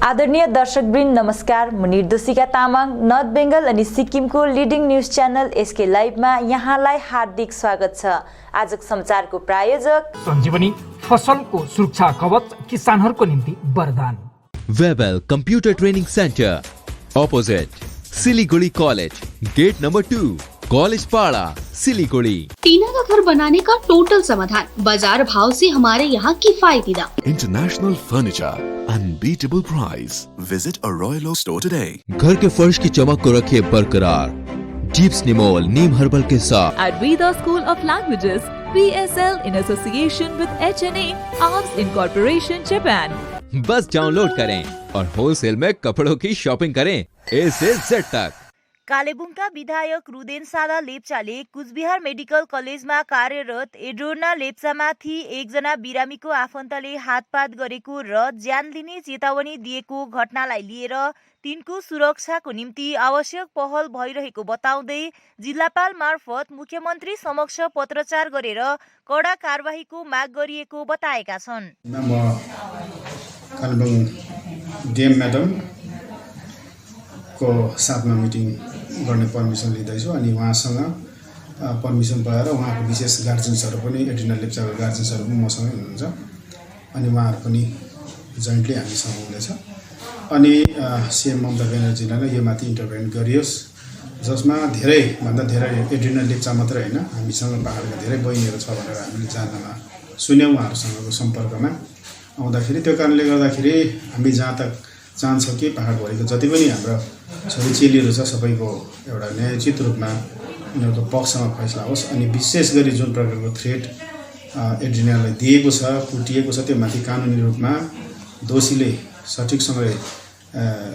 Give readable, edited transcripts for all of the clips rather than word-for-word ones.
आदरणीय दर्शकवृन्द नमस्कार। म निर्देशिका तामाङ नर्थ बेङ्गल अनि सिक्किमको लिडिङ न्युज च्यानल एसके लाइभमा यहाँलाई हार्दिक स्वागत छ। आजको समाचारको प्रायोजक सञ्जीवनी फसलको सुरक्षा कवच, किसानहरूको निम्ति वरदान। Webel computer training centre opposite Siliguri college, gate number 2, college Para, Siliguri. टीना का घर बनाने का टोटल समाधान, बाजार भाव से हमारे यहाँ किफायती दाम। International furniture, unbeatable price. Visit a Royal Oak store today. घर के फर्श की चमक को रखे बरकरार जीप्स निमोल नीम हर्बल के साथ। At Veda School of Languages, PSL in association with HNA Arms Incorporation, Japan. Bus download करें और होलसेल में कपड़ों की शॉपिंग करें A से Z तक। कालेबुङका विधायक रुदेन सादा लेप्चाले कुचबिहार मेडिकल कलेजमा कार्यरत एड्रोना लेप्चामाथि एकजना बिरामीको आफन्तले हातपात गरेको र ज्यान लिने चेतावनी दिएको घटनालाई लिएर तिनको सुरक्षाको निम्ति आवश्यक पहल भइरहेको बताउँदै जिल्लापाल मार्फत मुख्यमन्त्री समक्ष पत्रचार गरेर कडा कारबाहीको माग गरिएको बताएका छन्। कालेबुङ डिएम म्याडम को साथमा मिटिङ गर्ने पर्मिसन लिँदैछु अनि उहाँसँग पर्मिसन पाएर उहाँको विशेष गार्जेन्सहरू पनि एड्रिना लेप्चाको गार्जेन्सहरू पनि मसँगै हुनुहुन्छ अनि उहाँहरू पनि जोइन्टली हामीसँग हुँदैछ अनि सीएम ममता ब्यानर्जीलाई नै यो माथि इन्टरभेन गरियोस्, जसमा धेरैभन्दा धेरै एड्रिना लेप्चा मात्रै होइन हामीसँग पहाडका धेरै बहिनीहरू छ भनेर हामीले जान्नमा सुन्यौँ उहाँहरूसँगको सम्पर्कमा आउँदाखेरि। त्यो कारणले गर्दाखेरि हामी जहाँ तक चाहन्छौँ कि पहाडभरिको जति पनि हाम्रो छोरीचेलीहरू छ सबैको एउटा न्यायोचित रूपमा उनीहरूको पक्षमा फैसला होस् अनि विशेष गरी जुन प्रकारको थ्रेट एड्रिनालाई दिएको छ, कुटिएको छ, त्यो माथि कानुनी रूपमा दोषीले सठिकसँगले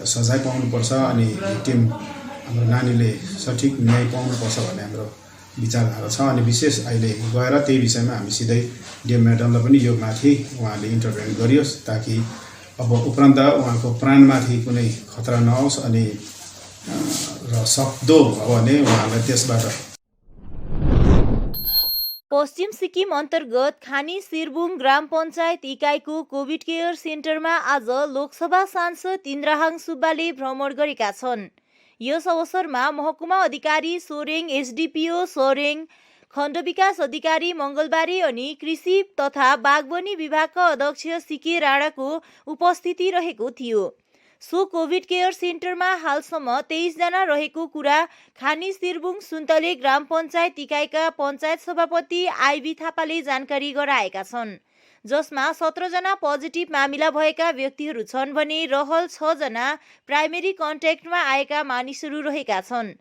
सजाय पाउनुपर्छ अनि भिक्टिम हाम्रो नानीले सठिक न्याय पाउनुपर्छ भन्ने हाम्रो विचारधारा छ। अनि विशेष अहिले गएर त्यही विषयमा हामी सिधै डिएम म्याडमलाई पनि यो माथि उहाँले इन्टरभेन गरियोस् ताकि अब उपरान्त उहाँको प्राणमाथि कुनै खतरा नहोस् अनि र सक्दो हो भने उहाँलाई त्यसबाट। पश्चिम सिक्किम अन्तर्गत खानी सिरबुङ ग्राम पञ्चायत इकाइको कोभिड केयर सेन्टरमा आज लोकसभा सांसद इन्द्रहाङ सुब्बाले भ्रमण गरेका छन्। यस अवसरमा महकुमा अधिकारी सोरेङ, एसडिपिओ सोरेङ, खण्ड विकास अधिकारी मङ्गलबारी अनि कृषि तथा बागवानी विभागका अध्यक्ष सिके राणाको उपस्थिति रहेको थियो। सो कोभिड केयर सेन्टरमा हालसम्म 23 जना रहेको कुरा खानी सिरबुङ सुन्तले ग्राम पञ्चायत इकाइका पञ्चायत सभापति आइबी थापाले जानकारी गराएका छन्, जसमा 17 जना पोजिटिभ मामिला भएका व्यक्तिहरू छन् भने रहल 6 जना प्राइमेरी कन्ट्याक्टमा आएका मानिसहरू रहेका छन्।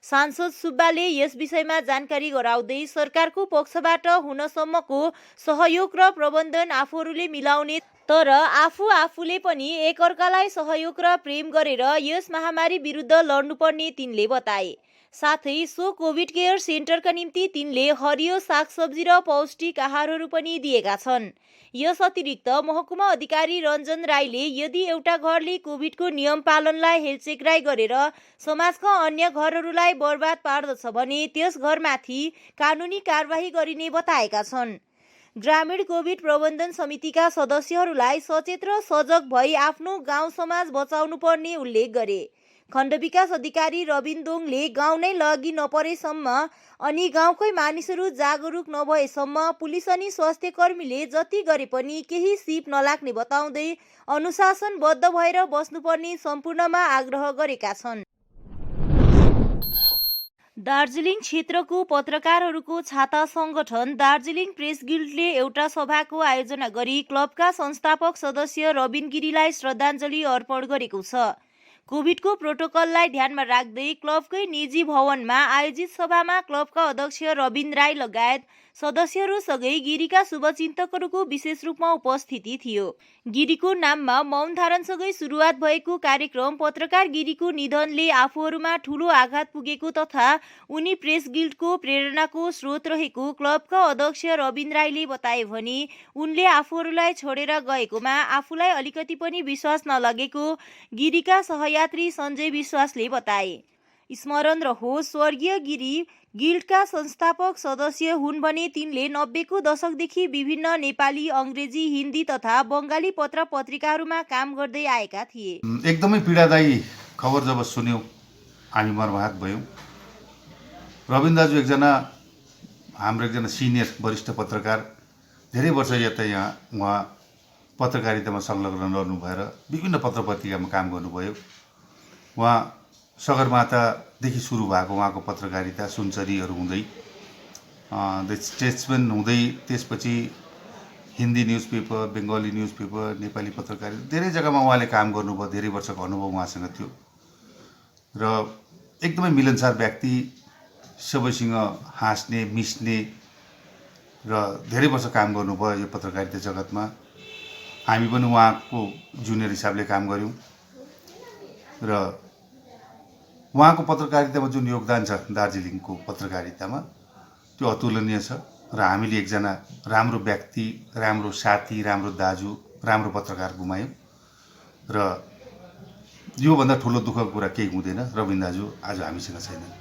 सांसद सुब्बाले यस विषयमा जानकारी गराउँदै सरकारको पक्षबाट हुनसम्मको सहयोग र प्रबन्धन आफूहरूले मिलाउने तर आफूले पनि एकअर्कालाई सहयोग र प्रेम गरेर यस महामारी विरुद्ध लड्नुपर्ने तिनले बताए। साथै सो कोभिड केयर सेन्टरका निम्ति तिनले हरियो सागसब्जी र पौष्टिक आहारहरू पनि दिएका छन्। यस अतिरिक्त महकुमा अधिकारी रञ्जन राईले यदि एउटा घरले कोभिडको नियम पालनलाई हेलचेक्राइ गरेर समाजका अन्य घरहरूलाई बर्बाद पार्दछ भने त्यस घरमाथि कानुनी कारबाही गरिने बताएका छन्। ग्रामीण कोभिड प्रबन्धन समितिका सदस्यहरूलाई सचेत र सजग भई आफ्नो गाउँ समाज बचाउनु पर्ने उल्लेख गरे। खण्ड विकास अधिकारी रबिन दोङले गाउँ नै लगी नपरेसम्म अनि गाउँकै मानिसहरू जागरुक नभएसम्म पुलिस अनि स्वास्थ्य कर्मीले जति गरे पनि केही सिप नलाग्ने बताउँदै अनुशासनबद्ध भएर बस्नुपर्ने सम्पूर्णमा आग्रह गरेका छन्। दार्जिलिङ क्षेत्रको पत्रकारहरूको छाता संगठन दार्जिलिङ प्रेस गिल्डले एउटा सभाको आयोजना गरी क्लबका संस्थापक सदस्य रबिन गिरीलाई श्रद्धाञ्जली अर्पण गरेको छ। कोभिडको प्रोटोकललाई ध्यानमा राख्दै क्लबकै निजी भवनमा आयोजित सभामा क्लबका अध्यक्ष रबिन राई लगायत सदस्यहरूसँगै गिरीका शुभचिन्तकहरूको विशेष रूपमा उपस्थिति थियो। गिरीको नाममा मौन धारणसँगै सुरुवात भएको कार्यक्रम पत्रकार गिरीको निधनले आफूहरूमा ठूलो आघात पुगेको तथा उनी प्रेस गिल्डको प्रेरणाको स्रोत रहेको क्लबका अध्यक्ष रबिन राईले बताए भने उनले आफूहरूलाई छोडेर गएकोमा आफूलाई अलिकति पनि विश्वास नलागेको गिरीका सहयात्री सञ्जय विश्वासले बताए। स्मरण रहोस्, स्वर्गीय गिरी गिल्डका संस्थापक सदस्य हुन् भने तिनले 90को दशकदेखि विभिन्न नेपाली, अङ्ग्रेजी, हिन्दी तथा बङ्गाली पत्र पत्रिकाहरूमा काम गर्दै आएका थिए। एकदमै पीडादायी खबर जब सुन्यौँ हामी मर्माहत भयौँ। रविन दाजु हाम्रो एकजना सिनियर वरिष्ठ पत्रकार, धेरै वर्ष यता यहाँ उहाँ पत्रकारितामा संलग्न रहनु भएर विभिन्न पत्र पत्रिकामा काम गर्नुभयो। उहाँ सगरमाथादेखि सुरु भएको उहाँको पत्रकारिता सुनचरीहरू हुँदै द स्टेट्सम्यान हुँदै त्यसपछि हिन्दी न्युजपेपर, बङ्गाली न्युजपेपर, नेपाली पत्रकारिता धेरै जग्गामा उहाँले काम गर्नुभयो। धेरै वर्षको अनुभव उहाँसँग थियो र एकदमै मिलनसार व्यक्ति, सबैसँग हाँस्ने, मिस्ने र धेरै वर्ष काम गर्नुभयो यो पत्रकारिता जगतमा। हामी पनि उहाँको जुनियर हिसाबले काम गऱ्यौँ र उहाँको पत्रकारितामा जुन योगदान छ दार्जिलिङको पत्रकारितामा त्यो अतुलनीय छ र हामीले एकजना राम्रो व्यक्ति, राम्रो साथी, राम्रो दाजु, राम्रो पत्रकार गुमायौँ र योभन्दा ठुलो दुःखको कुरा केही हुँदैन। रविन दाजु आज हामीसँग छैनन्।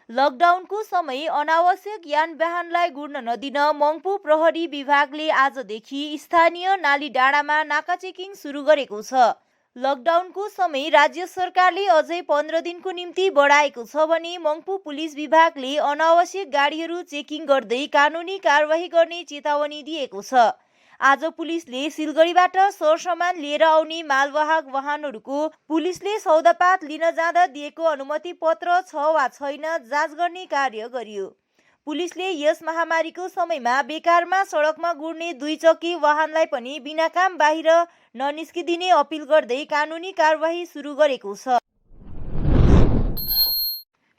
लकडाउनको समय अनावश्यक यानवाहनलाई गुड्न नदिन मङ्पू प्रहरी विभागले आजदेखि स्थानीय नाली डाँडामा नाका चेकिङ सुरु गरेको छ। लकडाउनको समय राज्य सरकारले अझै 15 दिनको निम्ति बढाएको छ भने मङ्पू पुलिस विभागले अनावश्यक गाडीहरू चेकिङ गर्दै कानुनी कारबाही गर्ने चेतावनी दिएको छ। आज पुलिसले सिलगढीबाट सरसामान लिएर आउने मालवाहक वाहनहरूको पुलिसले सौदापात लिन जाँदा दिएको अनुमति पत्र छ वा छैन जाँच गर्ने कार्य गरियो। पुलिसले यस महामारीको समयमा बेकारमा सडकमा गुड्ने 2 चक्के वाहनलाई पनि बिना काम बाहिर ननिस्किदिने अपिल गर्दै कानुनी कारबाही सुरु गरेको छ।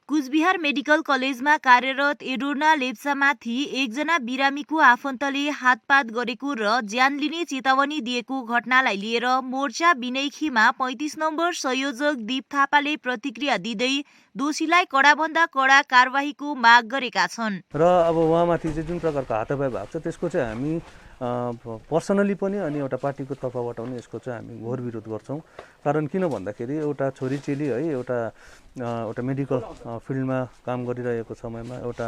कुचबिहार मेडिकल कलेजमा कार्यरत एडोर्ना लेप्चामाथि एकजना बिरामीको आफन्तले हातपात गरेको र ज्यान लिने चेतावनी दिएको घटनालाई लिएर मोर्चा विनयखीमा 35 नम्बर संयोजक दीप थापाले प्रतिक्रिया दिँदै दोषीलाई कडाभन्दा कडा कारबाहीको माग गरेका छन्। र अब उहाँमाथि चाहिँ जुन प्रकारको हातापाई भएको छ त्यसको चाहिँ हामी पर्सनली पनि अनि एउटा पार्टीको तर्फबाट पनि यसको चाहिँ हामी घोर विरोध गर्छौँ। कारण किन भन्दाखेरि एउटा छोरीचेली है एउटा मेडिकल फिल्डमा काम गरिरहेको समयमा एउटा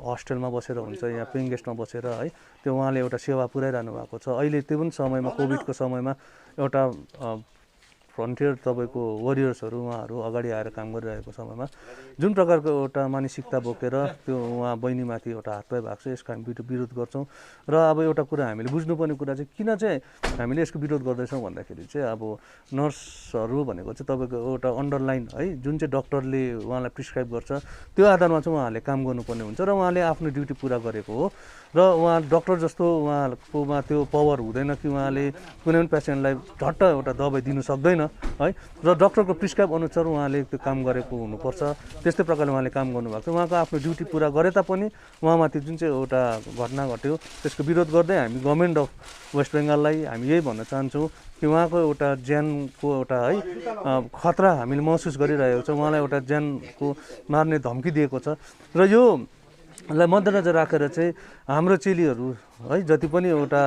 हस्टेलमा बसेर हुन्छ या पेइङ गेस्टमा बसेर है त्यो उहाँले एउटा सेवा पुर्याइरहनु भएको छ। अहिले त्यो पनि समयमा कोभिडको समयमा एउटा फ्रन्टियर तपाईँको वरियर्सहरू उहाँहरू अगाडि आएर काम गरिरहेको समयमा जुन प्रकारको एउटा मानसिकता बोकेर त्यो उहाँ बहिनीमाथि एउटा हातपाई भएको छ यसको हामी विरोध गर्छौँ। र अब एउटा कुरा हामीले बुझ्नुपर्ने कुरा चाहिँ किन चाहिँ हामीले यसको विरोध गर्दैछौँ भन्दाखेरि चाहिँ अब नर्सहरू भनेको चाहिँ तपाईँको एउटा अन्डरलाइन है जुन चाहिँ डक्टरले उहाँलाई प्रिस्क्राइब गर्छ त्यो आधारमा चाहिँ उहाँहरूले काम गर्नुपर्ने हुन्छ र उहाँले आफ्नो ड्युटी पुरा गरेको हो र उहाँ डक्टर जस्तो उहाँकोमा त्यो पावर हुँदैन कि उहाँले कुनै पनि पेसेन्टलाई झट्ट एउटा दबाई दिनु सक्दैन है र डक्टरको प्रिस्क्राइब अनुसार उहाँले त्यो काम गरेको हुनुपर्छ। त्यस्तै प्रकारले उहाँले काम गर्नुभएको छ। उहाँको आफ्नो ड्युटी पुरा गरे तापनि उहाँमाथि जुन चाहिँ एउटा घटना घट्यो त्यसको विरोध गर्दै हामी गभर्मेन्ट अफ वेस्ट बेङ्गाललाई हामी यही भन्न चाहन्छौँ कि उहाँको एउटा ज्यानको एउटा है खतरा हामीले महसुस गरिरहेको छ। उहाँलाई एउटा ज्यानको मार्ने धम्की दिएको छ र यो लाई मध्यनजर राखेर चाहिँ हाम्रो चेलीहरू है जति पनि एउटा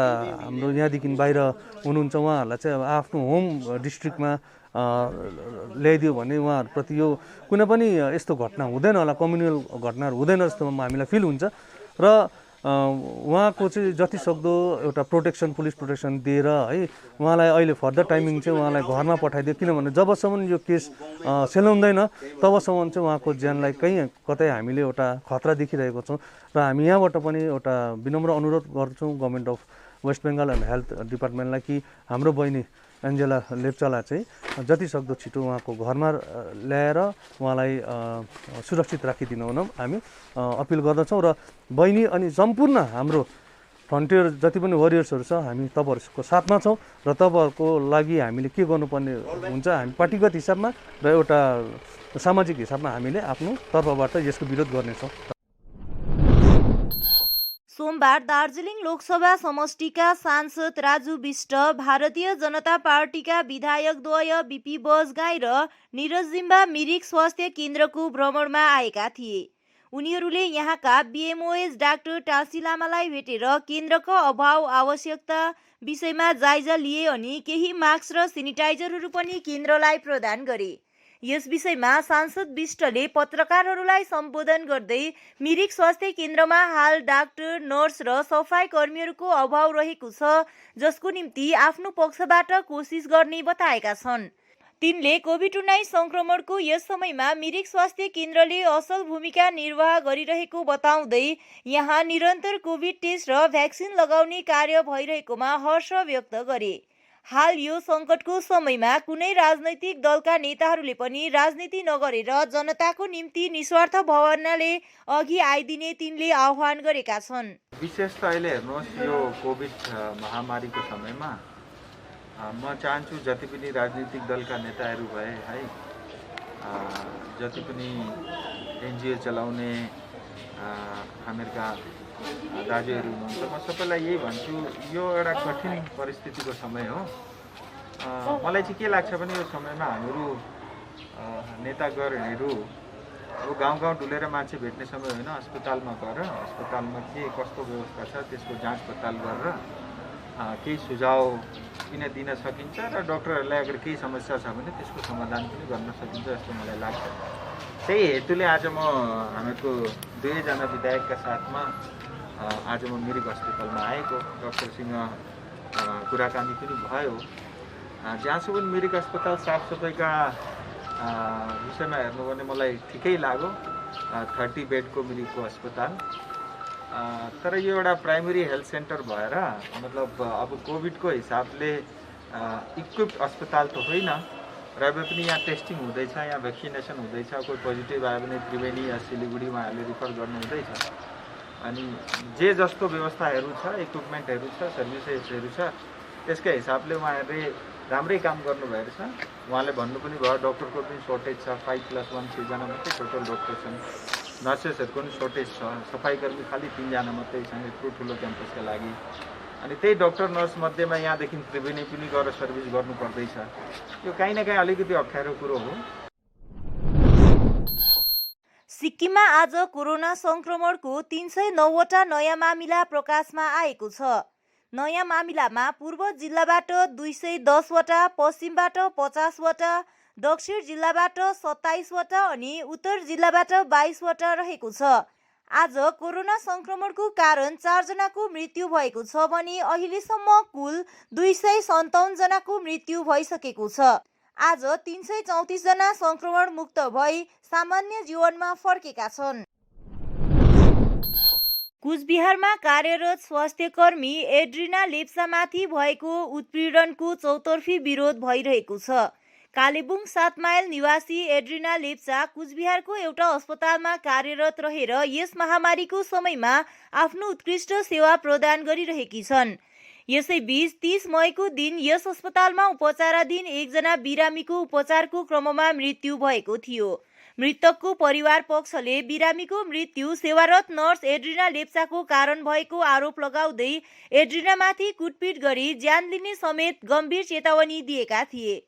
हाम्रो यहाँदेखि बाहिर हुनुहुन्छ उहाँहरूलाई चाहिँ अब आफ्नो होम डिस्ट्रिक्टमा ल्याइदियो भने उहाँहरूप्रति यो कुनै पनि यस्तो घटना हुँदैन होला, कम्युनल घटनाहरू हुँदैन जस्तो हामीलाई फिल हुन्छ र उहाँको चाहिँ जति सक्दो एउटा प्रोटेक्सन पुलिस प्रोटेक्सन दिएर है उहाँलाई अहिले फर्दर टाइमिङ चाहिँ उहाँलाई घरमा पठाइदियो। किनभने जबसम्म यो केस सेलाउँदैन तबसम्म चाहिँ उहाँको ज्यानलाई कहीँ कतै हामीले एउटा खतरा देखिरहेको छौँ र हामी यहाँबाट पनि एउटा विनम्र अनुरोध गर्छौँ government of West Bengal and health डिपार्टमेन्टलाई कि हाम्रो बहिनी एन्जेला लेप्चालाई चाहिँ जति सक्दो छिटो उहाँको घरमा ल्याएर उहाँलाई सुरक्षित राखिदिनु हुन हामी अपिल गर्दछौँ र बहिनी अनि सम्पूर्ण हाम्रो फ्रन्टियर जति पनि वरियर्सहरू छ हामी तपाईँहरूको साथमा छौँ र तपाईँहरूको लागि हामीले के गर्नुपर्ने हुन्छ हामी पार्टीगत हिसाबमा र एउटा सामाजिक हिसाबमा हामीले आफ्नो तर्फबाट यसको विरोध गर्नेछौँ। सोमबार दार्जिलिङ लोकसभा समष्टिका सांसद राजु विष्ट, भारतीय जनता पार्टीका विधायकद्वय बिपी बजगाई र निरज जिम्बा मिरिक स्वास्थ्य केन्द्रको भ्रमणमा आएका थिए। उनीहरूले यहाँका बीएमओएस डाक्टर टासी लामालाई भेटेर केन्द्रको अभाव आवश्यकता विषयमा जायजा लिए अनि केही मास्क र सेनिटाइजरहरू पनि केन्द्रलाई प्रदान गरे। यस विषयमा सांसद विष्टले पत्रकारहरूलाई सम्बोधन गर्दै मिरिक स्वास्थ्य केन्द्रमा हाल डाक्टर, नर्स र सफाई कर्मीहरूको अभाव रहेको छ, जसको निम्ति आफ्नो पक्षबाट कोसिस गर्ने बताएका छन्। तिनले कोभिड-19 संक्रमणको यस समयमा मिरिक स्वास्थ्य केन्द्रले असल भूमिका निर्वाह गरिरहेको बताउँदै यहाँ निरन्तर कोभिड टेस्ट र भ्याक्सिन लगाउने कार्य भइरहेकोमा हर्ष व्यक्त गरे। हाल यो सङ्कटको समयमा कुनै राजनैतिक दलका नेताहरूले पनि राजनीति नगरेर जनताको निम्ति निस्वार्थ भावनाले अघि आइदिने तिनले आह्वान गरेका छन्। विशेष त अहिले हेर्नुहोस्, यो कोभिड महामारीको समयमा म चाहन्छु जति पनि राजनीतिक दलका नेताहरू भए है, जति पनि एनजिओ चलाउने हामीहरूका दाजुहरू हुनुहुन्छ, म सबैलाई यही भन्छु, यो एउटा कठिन परिस्थितिको समय हो। मलाई चाहिँ के लाग्छ भने यो समयमा हामीहरू नेतागणहरू अब गाउँ गाउँ डुलेर मान्छे भेट्ने समय होइन, अस्पतालमा गएर अस्पतालमा के कस्तो व्यवस्था छ त्यसको जाँच पडताल गरेर केही सुझाव किन दिन सकिन्छ र डक्टरहरूलाई अगर केही समस्या छ भने त्यसको समाधान पनि गर्न सकिन्छ जस्तो मलाई लाग्छ। त्यही हेतुले आज म हामीहरूको 2 जना विधायकका साथमा आज म मिरिक हस्पिटलमा आएको, डक्टरसँग कुराकानी पनि भयो। जहाँसम्म मिरिक अस्पताल साफसफाइका विषयमा हेर्नु भने मलाई ठिकै लाग्यो, 30 बेडको मिरिकको अस्पताल। तर यो एउटा प्राइमेरी हेल्थ सेन्टर भएर मतलब अब कोभिडको हिसाबले इक्विप्ड अस्पताल त होइन, र अब पनि यहाँ टेस्टिङ हुँदैछ, यहाँ भ्याक्सिनेसन हुँदैछ, कोही पोजिटिभ आयो भने त्रिवेणी या सिलिगुडीमा अहिले रिफर गर्नु हुँदैछ। अनि जे जस्तो व्यवस्थाहरू छ, इक्विपमेन्टहरू छ, सर्भिसेसहरू छ, त्यसकै हिसाबले उहाँहरूले राम्रै काम गर्नुभएको छ। उहाँले भन्नु पनि भयो डक्टरको पनि सर्टेज छ, 5+1 6जना मात्रै टोटल डक्टर छन्, नर्सेसहरूको पनि सर्टेज छ, सफाइकर्मी खालि 3 जना मात्रै छन् यत्रो ठुलो क्याम्पसका लागि। अनि त्यही डक्टर नर्स मध्येमा यहाँदेखि त्रिवेणी पनि गएर सर्भिस गर्नु पर्दैछ। यो काहीँ न काहीँ अलिकति अप्ठ्यारो कुरो हो। सिक्किममा आज कोरोना संक्रमणको 309वटा नयाँ मामिला प्रकाशमा आएको छ। नयाँ मामिलामा पूर्व जिल्लाबाट 210वटा, पश्चिमबाट 50वटा, दक्षिण जिल्लाबाट 27वटा अनि उत्तर जिल्लाबाट 22वटा रहेको छ। आज कोरोना संक्रमणको कारण 4 जनाको मृत्यु भएको छ भने अहिलेसम्म कुल 257 जनाको मृत्यु भइसकेको छ। आज 334 जना संक्रमण मुक्त भई सामान्य जीवनमा फर्केका छन्। कुचबिहारमा कार्यरत स्वास्थ्यकर्मी एड्रिना लेप्चामाथि भएको उत्पीडनको चौतर्फी विरोध भइरहेको छ। कालेबुङ 7 माइल निवासी एड्रिना लेप्चा कुचबिहारको एउटा अस्पतालमा कार्यरत रहेर यस महामारीको समयमा आफ्नो उत्कृष्ट सेवा प्रदान गरिरहेकी छन्। यसैबीच 30 मईको दिन यस अस्पतालमा उपचाराधीन एकजना बिरामीको उपचारको क्रममा मृत्यु भएको थियो। मृतकको परिवार पक्षले बिरामीको मृत्यु सेवारत नर्स एड्रिना लेप्चाको कारण भएको आरोप लगाउँदै एड्रिनामाथि कुटपिट गरी ज्यान लिने समेत गम्भीर चेतावनी दिएका थिए।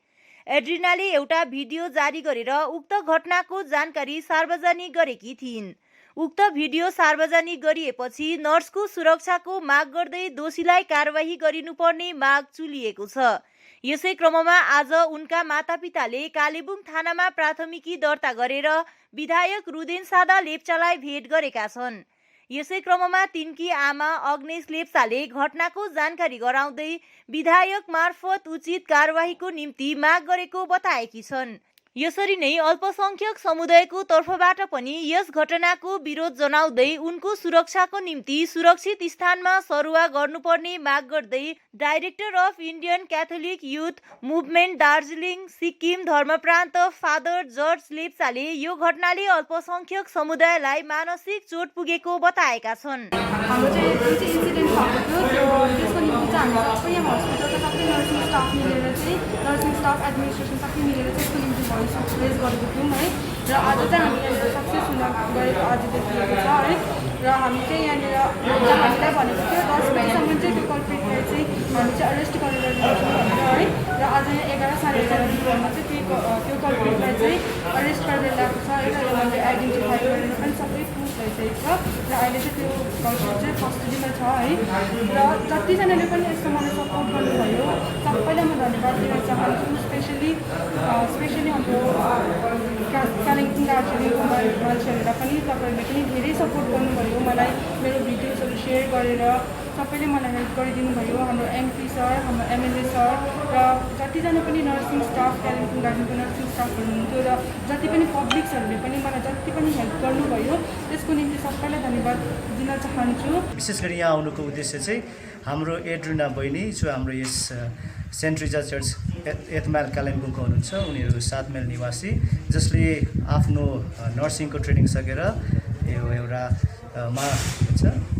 एड्रिनाले एउटा भिडियो जारी गरेर उक्त घटनाको जानकारी सार्वजनिक गरेकी थिइन्। उक्त भिडियो सार्वजनिक गरिएपछि नर्सको सुरक्षाको माग गर्दै दोषीलाई कारवाही गरिनुपर्ने माग चुलिएको छ। यसै क्रममा आज उनका मातापिताले कालेबुङ थानामा प्राथमिकी दर्ता गरेर विधायक रुदेन सादा लेप्चालाई भेट गरेका छन्। यसै क्रममा तिनकी आमा अग्नेश लेप्चाले घटनाको जानकारी गराउँदै विधायक मार्फत उचित कारवाहीको निम्ति माग गरेको बताएकी छन्। यसरी नै अल्पसंख्यक समुदायको तर्फबाट पनि यस घटनाको विरोध जनाउँदै उनको सुरक्षाको निम्ति सुरक्षित स्थानमा सरुवा गर्नुपर्ने माग गर्दै director of Indian Catholic youth movement Darjeeling Sikkim धर्मप्रान्त फादर जर्ज लेप्चाले यो घटनाले अल्पसंख्यक समुदायलाई मानसिक चोट पुगेको बताएका छन्। हाम्रो चाहिँ जुन चाहिँ इन्सिडेन्ट भएको थियो त्यसको निम्ति चाहिँ हामी सबै यहाँ हस्पिटलका सबै नर्सिङ स्टाफ मिलेर चाहिँ नर्सिङ स्टाफ एडमिनिस्ट्रेसन सबै मिलेर चाहिँ यसको निम्ति भोइस रेज गरेको थियौँ है। र आज चाहिँ हामी सक्सेस हुन गएको आज देखिएको छ है। र हामी चाहिँ यहाँनिर हामीलाई भनेको थियो 10 बजीसम्म चाहिँ त्यो कल्प्रिटलाई चाहिँ हामी चाहिँ अरेस्ट गरेर ल्याउँछौँ भनेर है। र आज यहाँ 11 साढे 11 बजीमा चाहिँ त्यो कल्प्रिटलाई चाहिँ अरेस्ट गरेर ल्याएको छ होइन, र उहाँले आइडेन्टिफाई गरेर पनि सबै प्रुफ भइसकेको छ र अहिले चाहिँ त्यो पर्सन चाहिँ कस्टडीमा छ है। र जतिजनाले पनि यस्तो मलाई सपोर्ट गर्नुभयो सबैलाई म धन्यवाद दिन चाहन्छु। स्पेसली हाम्रो कालिम्पोङ दार्जिलिङको मान्छेहरूलाई पनि तपाईँहरूले पनि धेरै सपोर्ट गर्नुभयो मलाई, मेरो भिडियोजहरू सेयर गरेर सबैले मलाई हेल्प गरिदिनु भयो। हाम्रो एमपी सर, हाम्रो एमएलए सर र जतिजना पनि नर्सिङ स्टाफ, कालिम्पोङ दार्जिलिङको नर्सिङ स्टाफ हुनुहुन्थ्यो र जति पनि पब्लिक्सहरूले पनि मलाई जति पनि हेल्प गर्नुभयो त्यसको निम्ति सबैलाई धन्यवाद दिन चाहन्छु। विशेष गरी यहाँ आउनुको उद्देश्य चाहिँ हाम्रो एड्रिना बहिनी जो हाम्रो यस सेन्ट रिजा चर्च 8 माइल कालिम्पोङको हुनुहुन्छ, उनीहरू 7 माइल निवासी, जसले आफ्नो नर्सिङको ट्रेनिङ सकेर यो एउटा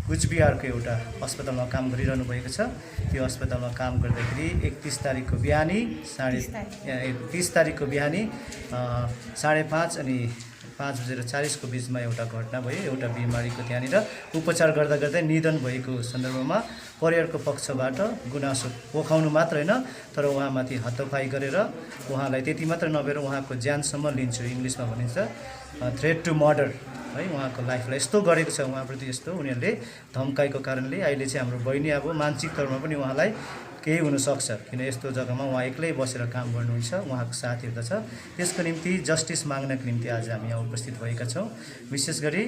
कुचबिहारको एउटा अस्पतालमा काम गरिरहनु भएको छ। त्यो अस्पतालमा काम गर्दाखेरि 31 तारिकको बिहानी 30 तारिकको बिहानी 5:30 अनि 5:40 को बिचमा एउटा घटना भयो। एउटा बिमारीको त्यहाँनिर उपचार गर्दा गर्दै निधन भएको सन्दर्भमा परिवारको पक्षबाट गुनासो पोखाउनु मात्र होइन, तर उहाँमाथि हत्तपाई गरेर उहाँलाई त्यति मात्र नभएर उहाँको ज्यानसम्म लिन्छु, इङ्ग्लिसमा भनिन्छ थ्रेट टु मर्डर है, उहाँको लाइफलाई यस्तो गरेको छ, उहाँप्रति यस्तो उनीहरूले धम्काएको कारणले अहिले चाहिँ हाम्रो बहिनी अब मानसिक तौरमा पनि उहाँलाई केही हुनसक्छ, किन यस्तो जग्गामा उहाँ एक्लै बसेर काम गर्नुहुन्छ, उहाँको साथीहरू त छ। त्यसको निम्ति जस्टिस माग्नको निम्ति आज हामी यहाँ उपस्थित भएका छौँ। विशेष गरी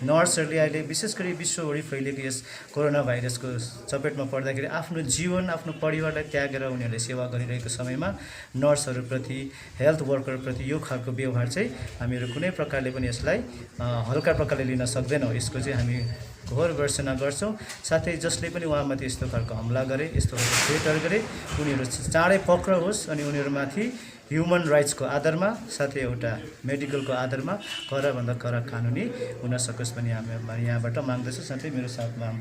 नर्सहरूले अहिले विशेष गरी विश्वभरि फैलिएको यस कोरोना भाइरसको चपेटमा पर्दाखेरि आफ्नो जीवन, आफ्नो परिवारलाई त्यागेर उनीहरूले सेवा गरिरहेको समयमा नर्सहरूप्रति, हेल्थ वर्करप्रति यो खालको व्यवहार चाहिँ हामीहरू कुनै प्रकारले पनि यसलाई हल्का प्रकारले लिन सक्दैनौँ। यसको चाहिँ हामी घोर भर्त्सना गर्छौँ। साथै जसले पनि उहाँमाथि यस्तो खालको हमला गरे, यस्तो खालको थ्रेटहरू गरे, उनीहरू चाँडै पक्राओस् अनि उनीहरूमाथि ह्युमन राइट्सको आधारमा साथै एउटा मेडिकलको आधारमा कडाभन्दा कडा कानुनी हुन सकोस् पनि हामी यहाँबाट माग्दछु। साथै मेरो साथमा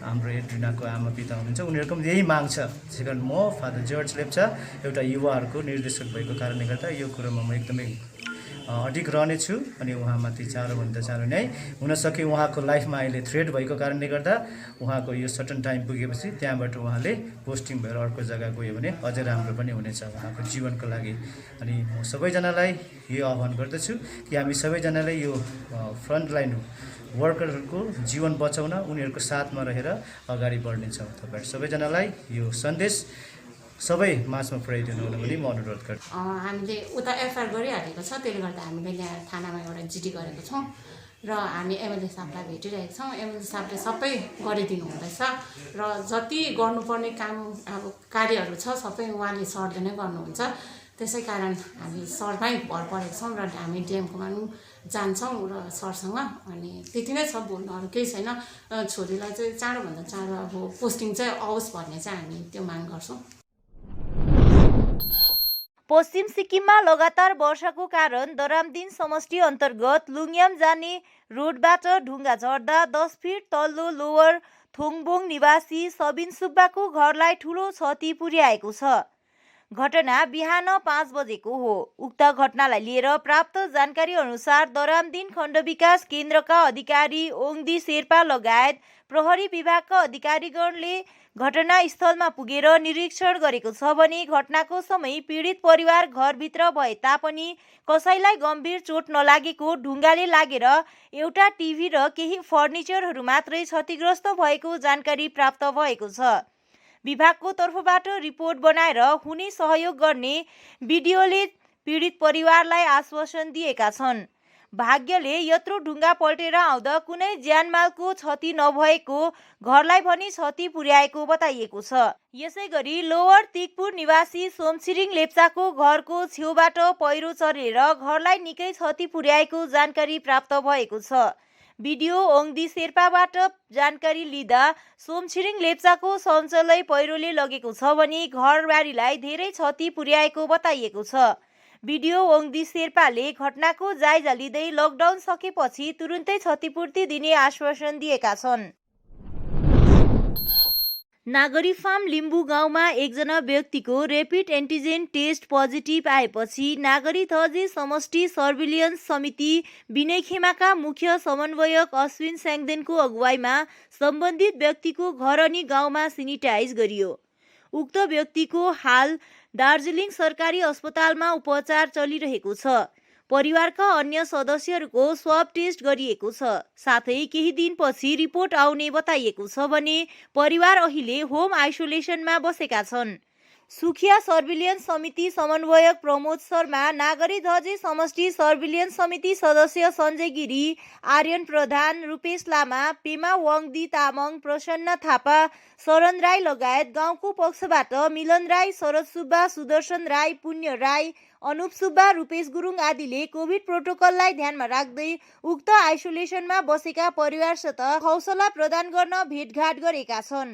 हाम्रो एड्रिनाको आमा पिता हुनुहुन्छ, उनीहरूको पनि यही माग छ। त्यसै कारण म फादर जर्ज लेप्चा एउटा युवाहरूको निर्देशक भएको कारणले गर्दा यो कुरोमा म एकदमै अडिग रहनेछु अनि उहाँमाथि चाँडोभन्दा चाँडो न्याय हुन सके। उहाँको लाइफमा अहिले थ्रेट भएको कारणले गर्दा उहाँको यो सर्टन टाइम पुगेपछि त्यहाँबाट उहाँले पोस्टिङ भएर अर्को जग्गा गयो भने अझै राम्रो पनि हुनेछ उहाँको जीवनको लागि। अनि म सबैजनालाई यो आह्वान गर्दछु कि हामी सबैजनालाई यो फ्रन्टलाइन वर्करहरूको जीवन बचाउन उनीहरूको साथमा रहेर अगाडि बढ्नेछौँ। तपाईँहरू सबैजनालाई यो सन्देश सबै माझमा पुर्याइदिनु हुन पनि म अनुरोध गर्छु। हामीले उता एफआइआर गरिहालेको छ, त्यसले गर्दा हामीले यहाँ थानामा एउटा जिडी गरेको छौँ र हामी एमएलए साहबलाई भेटिरहेको छौँ। एमएलए साहबले सबै गरिदिनु हुँदैछ र जति गर्नुपर्ने काम अब कार्यहरू छ सबै उहाँले सरले नै गर्नुहुन्छ। त्यसै कारण हामी सरमै भर परेको छौँ र हामी डिएमकोमा पनि जान्छौँ र सरसँग। अनि त्यति नै छ, बोल्नु अरू केही छैन। छोरीलाई चाहिँ चाँडोभन्दा चाँडो अब पोस्टिङ चाहिँ आओस् भन्ने चाहिँ हामी त्यो माग गर्छौँ। पश्चिम सिक्किममा लगातार वर्षाको कारण दरामदिन समष्टि अन्तर्गत लुङयाम जाने रोडबाट ढुङ्गा झर्दा 10 फिट तल्लो लोवर थोङबोङ निवासी सबिन सुब्बाको घरलाई ठूलो क्षति पुर्याएको छ। घटना बिहान 5 बजेको हो। उक्त घटनालाई लिएर प्राप्त जानकारी अनुसार दरामदिन खण्ड विकास केन्द्रका अधिकारी ओङदी शेर्पा लगायत प्रहरी विभागका अधिकारीगणले घटनास्थलमा पुगेर निरीक्षण गरेको छ भने घटनाको समय पीडित परिवार घरभित्र भए तापनि कसैलाई गम्भीर चोट नलागेको, ढुङ्गाले लागेर एउटा टिभी र केही फर्निचरहरू मात्रै क्षतिग्रस्त भएको जानकारी प्राप्त भएको छ। विभागको तर्फबाट रिपोर्ट बनाएर हुने सहयोग गर्ने बिडिओले पीडित परिवारलाई आश्वासन दिएका छन्। भाग्यले यत्रो ढुङ्गा पल्टेर आउँदा कुनै ज्यानमालको क्षति नभएको, घरलाई पनि क्षति पुर्याएको बताइएको छ। यसैगरी लोवर तिकपुर निवासी सोमछिरिङ लेप्चाको घरको छेउबाट पहिरो चढेर घरलाई निकै क्षति पुर्याएको जानकारी प्राप्त भएको छ। भिडियो ओङदी शेर्पाबाट जानकारी लिँदा सोमछिरिङ लेप्चाको शौचालय पहिरोले लगेको छ भने घरबारीलाई धेरै क्षति पुर्याएको बताइएको छ। भिडियो ओङदी शेर्पाले घटनाको जायजा लिँदै लकडाउन सकेपछि तुरुन्तै क्षतिपूर्ति दिने आश्वासन दिएका छन्। नागरी फार्म लिम्बू गाउँमा एकजना व्यक्तिको ऱ्यापिड एन्टिजेन टेस्ट पोजिटिभ आएपछि नागरी धजी समष्टि सर्भिलियन्स समिति बिनैखेमाका मुख्य समन्वयक अश्विन स्याङदेनको अगुवाईमा सम्बन्धित व्यक्तिको घर अनि गाउँमा सेनिटाइज गरियो। उक्त व्यक्तिको हाल दार्जिलिङ सरकारी अस्पतालमा उपचार चलिरहेको छ। परिवारका अन्य सदस्यहरूको स्वाब टेस्ट गरिएको छ। साथै केही दिनपछि रिपोर्ट आउने बताइएको छ भने परिवार अहिले होम आइसोलेसनमा बसेका छन्। सुखिया सर्भिलियन्स समिति समन्वयक प्रमोद शर्मा, नागरी धजे समष्टि सर्भिलियन्स समिति सदस्य सञ्जय गिरी, आर्यन प्रधान, रूपेश लामा, पेमा वाङदी तामाङ, प्रसन्न थापा, शरण राई लगायत गाउँको पक्षबाट मिलन राई, शरद सुब्बा, सुदर्शन राई, पुण्य राई, अनुप सुब्बा, रूपेश गुरुङ आदिले कोभिड प्रोटोकललाई ध्यानमा राख्दै उक्त आइसोलेसनमा बसेका परिवारसित हौसला प्रदान गर्न भेटघाट गरेका छन्।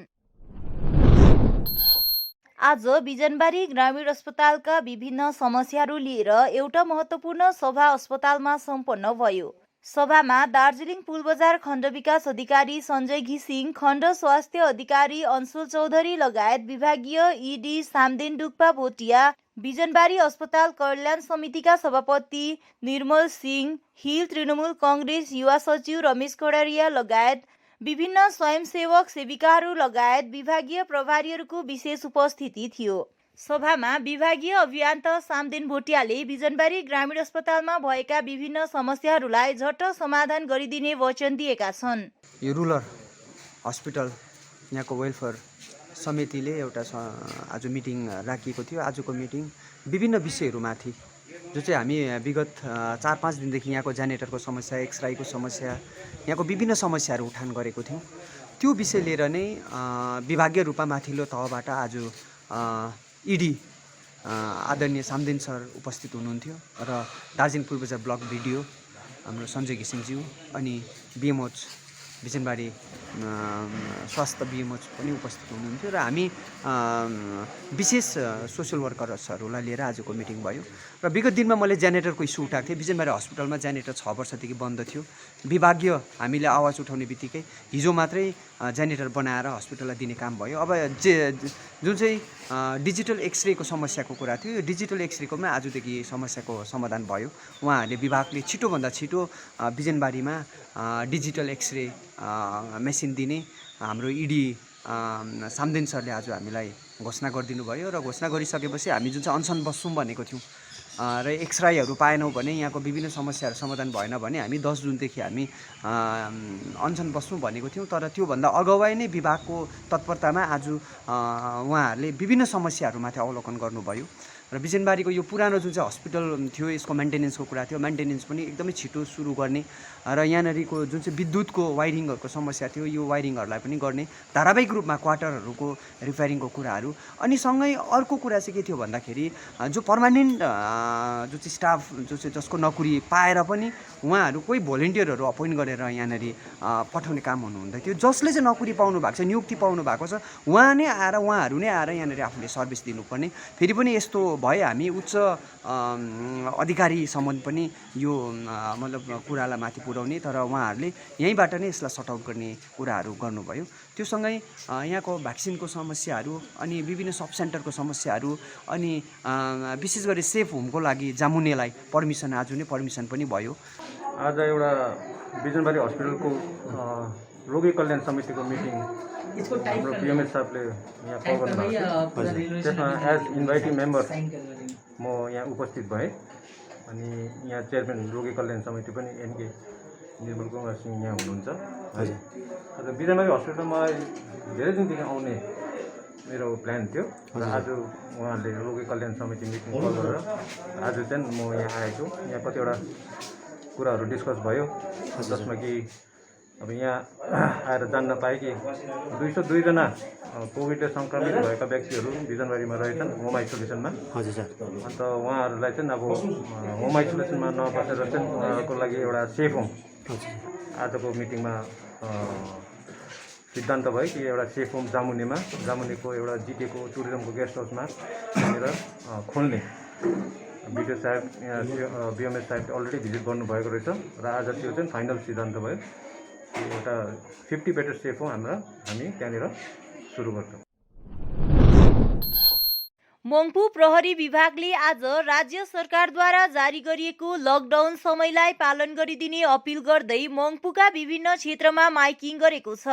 आज बिजनबारी ग्रामीण अस्पतालका विभिन्न समस्याहरू लिएर एउटा महत्त्वपूर्ण सभा अस्पतालमा सम्पन्न भयो। सभामा दार्जिलिङ पुलबजार खण्ड विकास अधिकारी सञ्जय घिसिङ, खण्ड स्वास्थ्य अधिकारी अंशुल चौधरी लगायत विभागीय ईडी सामदेन डुक्पा भोटिया, बिजनबारी अस्पताल कल्याण समितिका सभापति निर्मल सिंह, हिल तृणमूल कङ्ग्रेस युवा सचिव रमेश कडारिया लगायत विभिन्न स्वयंसेवक सेविकाहरू लगायत विभागीय प्रभारीहरूको विशेष उपस्थिति थियो। सभामा विभागीय अभियन्ता सामदेन भोटियाले बिजनबारी ग्रामीण अस्पतालमा भएका विभिन्न समस्याहरूलाई झट्ट समाधान गरिदिने वचन दिएका छन्। यो रुरल हस्पिटल यहाँको वेलफेयर समितिले एउटा आज मिटिङ राखिएको थियो। आजको मिटिङ विभिन्न विषयहरूमाथि जो चाहिँ हामी विगत 4-5 दिनदेखि यहाँको जेनेरेटरको समस्या, एक्सराईको समस्या, यहाँको विभिन्न समस्याहरू उठान गरेको थियौँ। त्यो विषय लिएर नै विभागीय रूपमा माथिल्लो तहबाट आज इडी आदरणीय सामदेन सर उपस्थित हुनुहुन्थ्यो र दार्जिलिङ पूर्वबजार ब्लक भिडिओ हाम्रो सञ्जय घिसिङज्यू अनि बिएमओच बिजनबारी स्वास्थ्य बिएमओच पनि उपस्थित हुनुहुन्थ्यो र हामी विशेष सोसियल वर्कर्सहरूलाई लिएर आजको मिटिङ भयो। र विगत दिनमा मैले जेनेरेटरको इस्यु उठाएको थिएँ। बिजनबारी हस्पिटलमा जेनेरेटर 6 वर्षदेखि बन्द थियो। विभागीय हामीले आवाज उठाउने बित्तिकै हिजो मात्रै जेनेरेटर बनाएर हस्पिटललाई दिने काम भयो। अब जुन चाहिँ डिजिटल एक्सरेको समस्याको कुरा थियो, यो डिजिटल एक्सरेकोमा आजदेखि समस्याको समाधान भयो। उहाँहरूले विभागले छिटोभन्दा छिटो बिजनबारीमा डिजिटल एक्सरे मेसिन दिने हाम्रो इडी सामदेन सरले आज हामीलाई घोषणा गरिदिनु भयो र घोषणा गरिसकेपछि हामी जुन चाहिँ अनसन बस्छौँ भनेको थियौँ र एक्सराईहरू पाएनौँ भने यहाँको विभिन्न समस्याहरू समाधान भएन भने हामी 10 जुनदेखि हामी अनसन बस्छौँ भनेको थियौँ। तर त्योभन्दा अगावै नै विभागको तत्परतामा आज उहाँहरूले विभिन्न समस्याहरूमाथि अवलोकन गर्नुभयो र बिजनबारीको यो पुरानो जुन चाहिँ हस्पिटल थियो यसको मेन्टेनेन्सको कुरा थियो। मेन्टेनेन्स पनि एकदमै छिटो सुरु गर्ने र यहाँनिरको जुन चाहिँ विद्युतको वायरिङहरूको समस्या थियो यो वायरिङहरूलाई पनि गर्ने, धारावाहिक रूपमा क्वार्टरहरूको रिपेयरिङको कुराहरू। अनि सँगै अर्को कुरा चाहिँ के थियो भन्दाखेरि जो पर्मानेन्ट जो चाहिँ स्टाफ जसको नोकरी पाएर पनि उहाँहरू कोही भोलिन्टियरहरू अपोइन्ट गरेर यहाँनिर पठाउने काम हुनुहुँदै थियो। जसले चाहिँ नोकरी पाउनु भएको छ, नियुक्ति पाउनु भएको छ, उहाँहरू नै आएर यहाँनिर आफूले सर्भिस दिनुपर्ने। फेरि पनि यस्तो भए हामी उच्च अधिकारीसम्म पनि यो मतलब कुरालाई माथि पुर्याउने, तर उहाँहरूले यहीँबाट नै यसलाई सर्ट आउट गर्ने कुराहरू गर्नुभयो। त्यो सँगै यहाँको भ्याक्सिनको समस्याहरू अनि विभिन्न सब सेन्टरको समस्याहरू अनि विशेष गरी सेफ होमको लागि जामुनेलाई पर्मिसन आज नै पर्मिसन पनि भयो। आज एउटा बिजनबारी हस्पिटलको रोगी कल्याण समितिको मिटिङ हाम्रो पिएमएस साहबले यहाँ कल गर्नुभएको थियो। त्यसमा एज इन्भाइटिङ मेम्बर म यहाँ उपस्थित भएँ अनि यहाँ चेयरम्यान रोगी कल्याण समिति पनि एनके निर्मल कुमार सिंह यहाँ हुनुहुन्छ। आज बिजनबारी हस्पिटलमा मलाई धेरै दिनदेखि आउने मेरो प्लान थियो र आज उहाँहरूले रोगी कल्याण समिति मिटिङ कल गरेर आज चाहिँ म यहाँ आएको। यहाँ कतिवटा कुराहरू डिस्कस भयो जसमा कि अब यहाँ आएर जान्न पाएँ कि 202 जना कोभिडले सङ्क्रमित भएका व्यक्तिहरू बिजनबारीमा रहेछन् होम आइसोलेसनमा। हजुर सर। अन्त उहाँहरूलाई चाहिँ अब होम आइसोलेसनमा नबसेर चाहिँ उहाँहरूको लागि एउटा सेफ होम आजको मिटिङमा सिद्धान्त भयो कि एउटा सेफ होम जामुनेको एउटा जिटिएको टुरिज्मको गेस्ट हाउसमा त्यहाँनिर खोल्ने। बिडिओ साहब यहाँ बिएमएस साहब अलरेडी भिजिट गर्नुभएको रहेछ र आज त्यो चाहिँ फाइनल सिद्धान्त भयो। एउटा 50 बेड सेफ हो हामी त्यहाँनिर सुरु गर्छौँ। मङ्पू प्रहरी विभागले आज राज्य सरकारद्वारा जारी गरिएको लकडाउन समयलाई पालन गरिदिने अपिल गर्दै मङ्पूका विभिन्न क्षेत्रमा माइकिङ गरेको छ।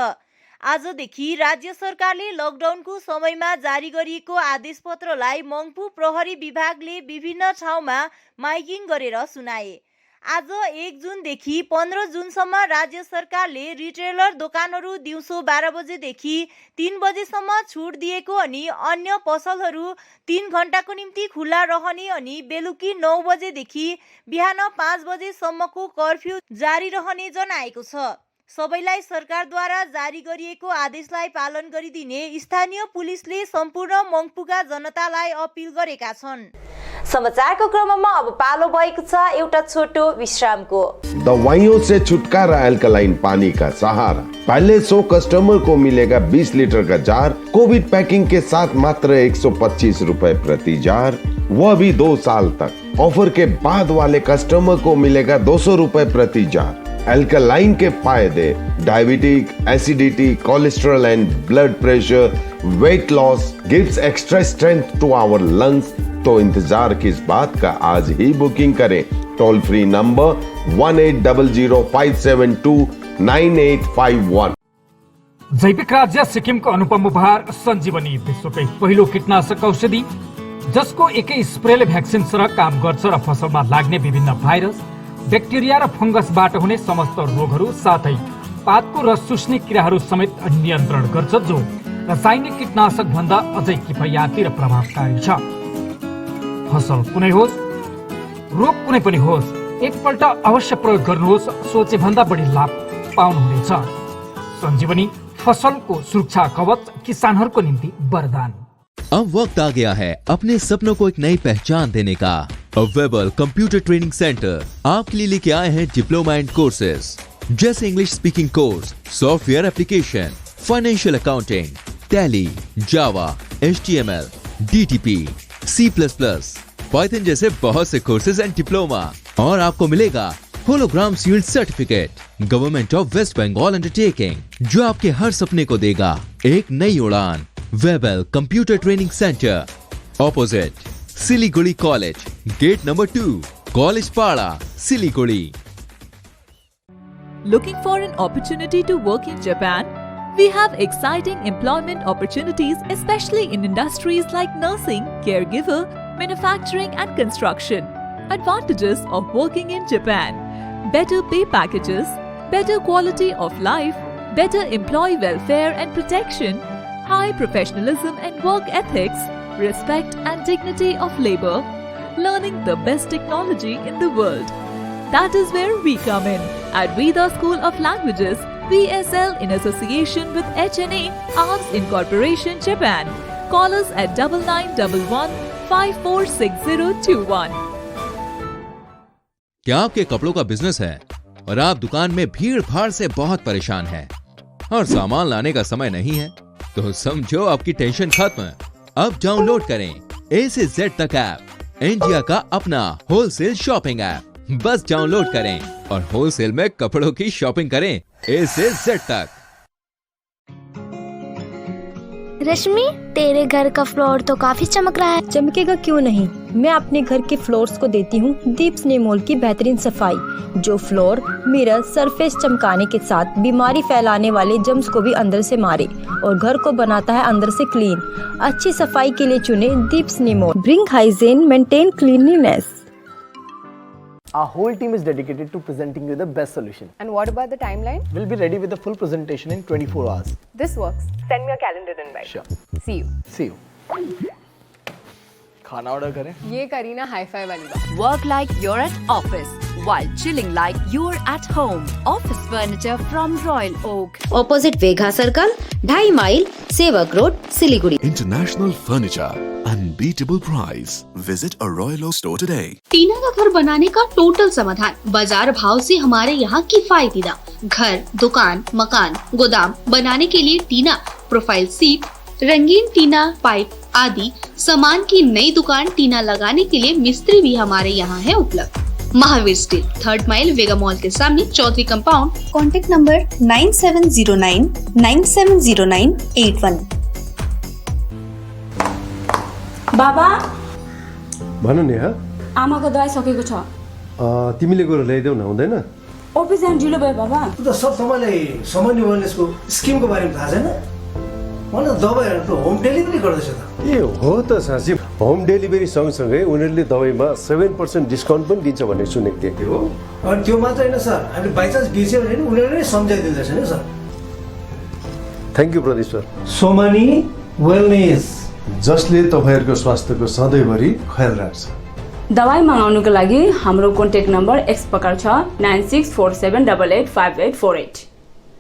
आजदेखि राज्य सरकारले लकडाउनको समयमा जारी गरिएको आदेशपत्रलाई मङ्पु प्रहरी विभागले विभिन्न ठाउँमा माइकिङ गरेर सुनाए। आज 1 जुनदेखि 15 जुनसम्म राज्य सरकारले रिटेलर दोकानहरू दिउँसो 12 बजेदेखि 3 बजेसम्म छुट दिएको अनि अन्य पसलहरू 3 घण्टाको निम्ति खुल्ला रहने अनि बेलुकी 9 बजेदेखि बिहान 5 बजेसम्मको कर्फ्यू जारी रहने जनाएको छ। सबैलाई सरकारद्वारा जारी गरिएको आदेशलाई पालन गरिदिने स्थानीय पुलिसले सम्पूर्ण मङ्पुका जनतालाई अपील गरेका छन्। समाचारको क्रममा अब पालो भएको छ एउटा छोटो विश्रामको। दवाइयों से छुटकारा अल्कलाइन पानी का सहारा। पहले 100 कस्टमर को मिलेगा 20 लीटर का जार, कोविड पैकिंग के साथ मात्र 125 रुपए प्रति जार, वह भी 2 साल तक। ऑफर के बाद वाले कस्टमर को मिलेगा 200 रुपए प्रति जार। अल्कलाइन के फायदे diabetic, acidity, cholesterol and blood pressure, weight loss, gives extra strength to our lungs. तो इंतजार किस बात का, आज ही बुकिंग करें। Toll free number 180057298851। जैविक राज्य सिक्किमको अनुपम उपहार सञ्जीवनी, विश्वकै पहिलो कीटनाशक औषधि जसको एकै स्प्रेले भ्याक्सिन सरह काम गर्छ र फसलमा लाग्ने विभिन्न भाइरस, ब्याक्टेरिया र फंगसबाट हुने समस्त रोगहरू साथै पातको रस चुस्ने किराहरू समेत नियन्त्रण गर्छ, जो रासायनिक कीटनाशक भन्दा अझै किफायती र प्रभावकारी छ। फसल कुनै होस्, रोग कुनै पनि होस्, एकपल्ट अवश्य प्रयोग गर्नुहोस्, सोचे भन्दा बढी लाभ पाउनुहुनेछ। सञ्जीवनी फसलको सुरक्षा कवच, किसानहरूको निम्ति वरदान। अब वक्त आ गया है अपने सपनों को एक नई पहचान देने का। वेबल कंप्यूटर ट्रेनिंग सेंटर आपके लिए लेके आए हैं डिप्लोमा एंड कोर्सेज जैसे English speaking course, software application, financial accounting, Tally, Java, HTML, DTP, C++, Python जैसे बहुत से कोर्सेज एंड डिप्लोमा। और आपको मिलेगा hologram sealed certificate government of West Bengal undertaking, जो आपके हर सपने को देगा एक नई उड़ान। Webel computer training centre, opposite Siliguri college, gate number 2, college Para, Siliguri. Looking for an opportunity to work in Japan? We have exciting employment opportunities, especially in industries like nursing, caregiver, manufacturing and construction. Advantages of working in Japan: better pay packages, better quality of life, better employee welfare and protection, high professionalism and work ethics, respect and dignity of labor, learning the best technology in the world. That is where we come in at Veda School of Languages, VSL, in association with HNA, Arms Incorporation, Japan. Call us at 9911546021. क्या आपके कपड़ों का business है और आप दुकान में भीड़ भाड़ से बहुत परेशान हैं और सामान लाने का समय नहीं है? तो समझो आपकी टेंशन खत्म। अब डाउनलोड करें A से Z तक ऐप, इंडिया का अपना होलसेल शॉपिंग ऐप। बस डाउनलोड करें और होलसेल में कपड़ों की शॉपिंग करें A से Z तक। रश्मि, तेरे घर का फ्लोर तो काफी चमक रहा है। चमकेगा क्यों नहीं, मैं अपने घर के फ्लोर्स को देती हूँ दीप स्नेमोल की बेहतरीन सफाई, जो फ्लोर मिरर सरफेस चमकाने के साथ बीमारी फैलाने वाले जम्स को भी अंदर से मारे और घर को बनाता है अंदर से क्लीन। अच्छी सफाई के लिए चुने दीप स्नेमोल। Bring hygiene, maintain cleanliness. Our whole team is dedicated to presenting you the best solution. And what about the timeline? We'll be ready with the full presentation in 24 hours. This works. Send me a calendar invite. Sure. See you. See you. खाना order करें? ये curry ना hi-fi वाली बात। Work like you're at office while chilling like you're at home. Office furniture from Royal Oak. Opposite Vega Circle, 2.5 mile, Sevak Road, Siliguri. International furniture, unbeatable price. Visit a Royal Oak store today. टीना का घर बनाने का total समाधान बाजार भाव से हमारे यहाँ किफायती दाम। घर, दुकान, मकान, गोदाम बनाने के लिए टीना, प्रोफाइल सीट, रंगीन टीना, पाइप आदि सामान की नई दुकान टीना लगाने के लिए मिस्त्री भी हमारे यहाँ है उपलब्ध। महावीर स्टील, 3rd माइल, वेगा मॉल के सामने, चौधरी कंपाउंड। Contact number 9709970981। बाबा, भन नि। आमाको दबाई सकेको छ। तिमीले गएर ल्याइदेऊ न, हुँदैन? ऑफिस जान ढिलो भयो बाबा। त सब तपाईँलाई सामान्य वेलनेसको स्किमको बारेमा थाहा छैन? मलाई दबाईहरू त होम डेलिभरी गर्दैछ त। ए हो त साँच्ची, होम डेलिभरी सँगसँगै उनीहरूले दबाईमा 7% डिस्काउन्ट पनि दिन्छ भन्ने सुनेको थिएँ। हो, अनि त्यो मात्र होइन सर, हामीले बाइचान्स बिर्स्यो भने उनीहरूले नै सम्झाइदिँदैछ नि sir. Thank you Pradeep sir. Somani wellness, जसले तपाईँहरूको स्वास्थ्यको सधैँभरि ख्याल राख्छ। दवाई मगाउनुको लागि हाम्रो कन्ट्याक्ट नम्बर एक्स प्रकार छ 9647885848।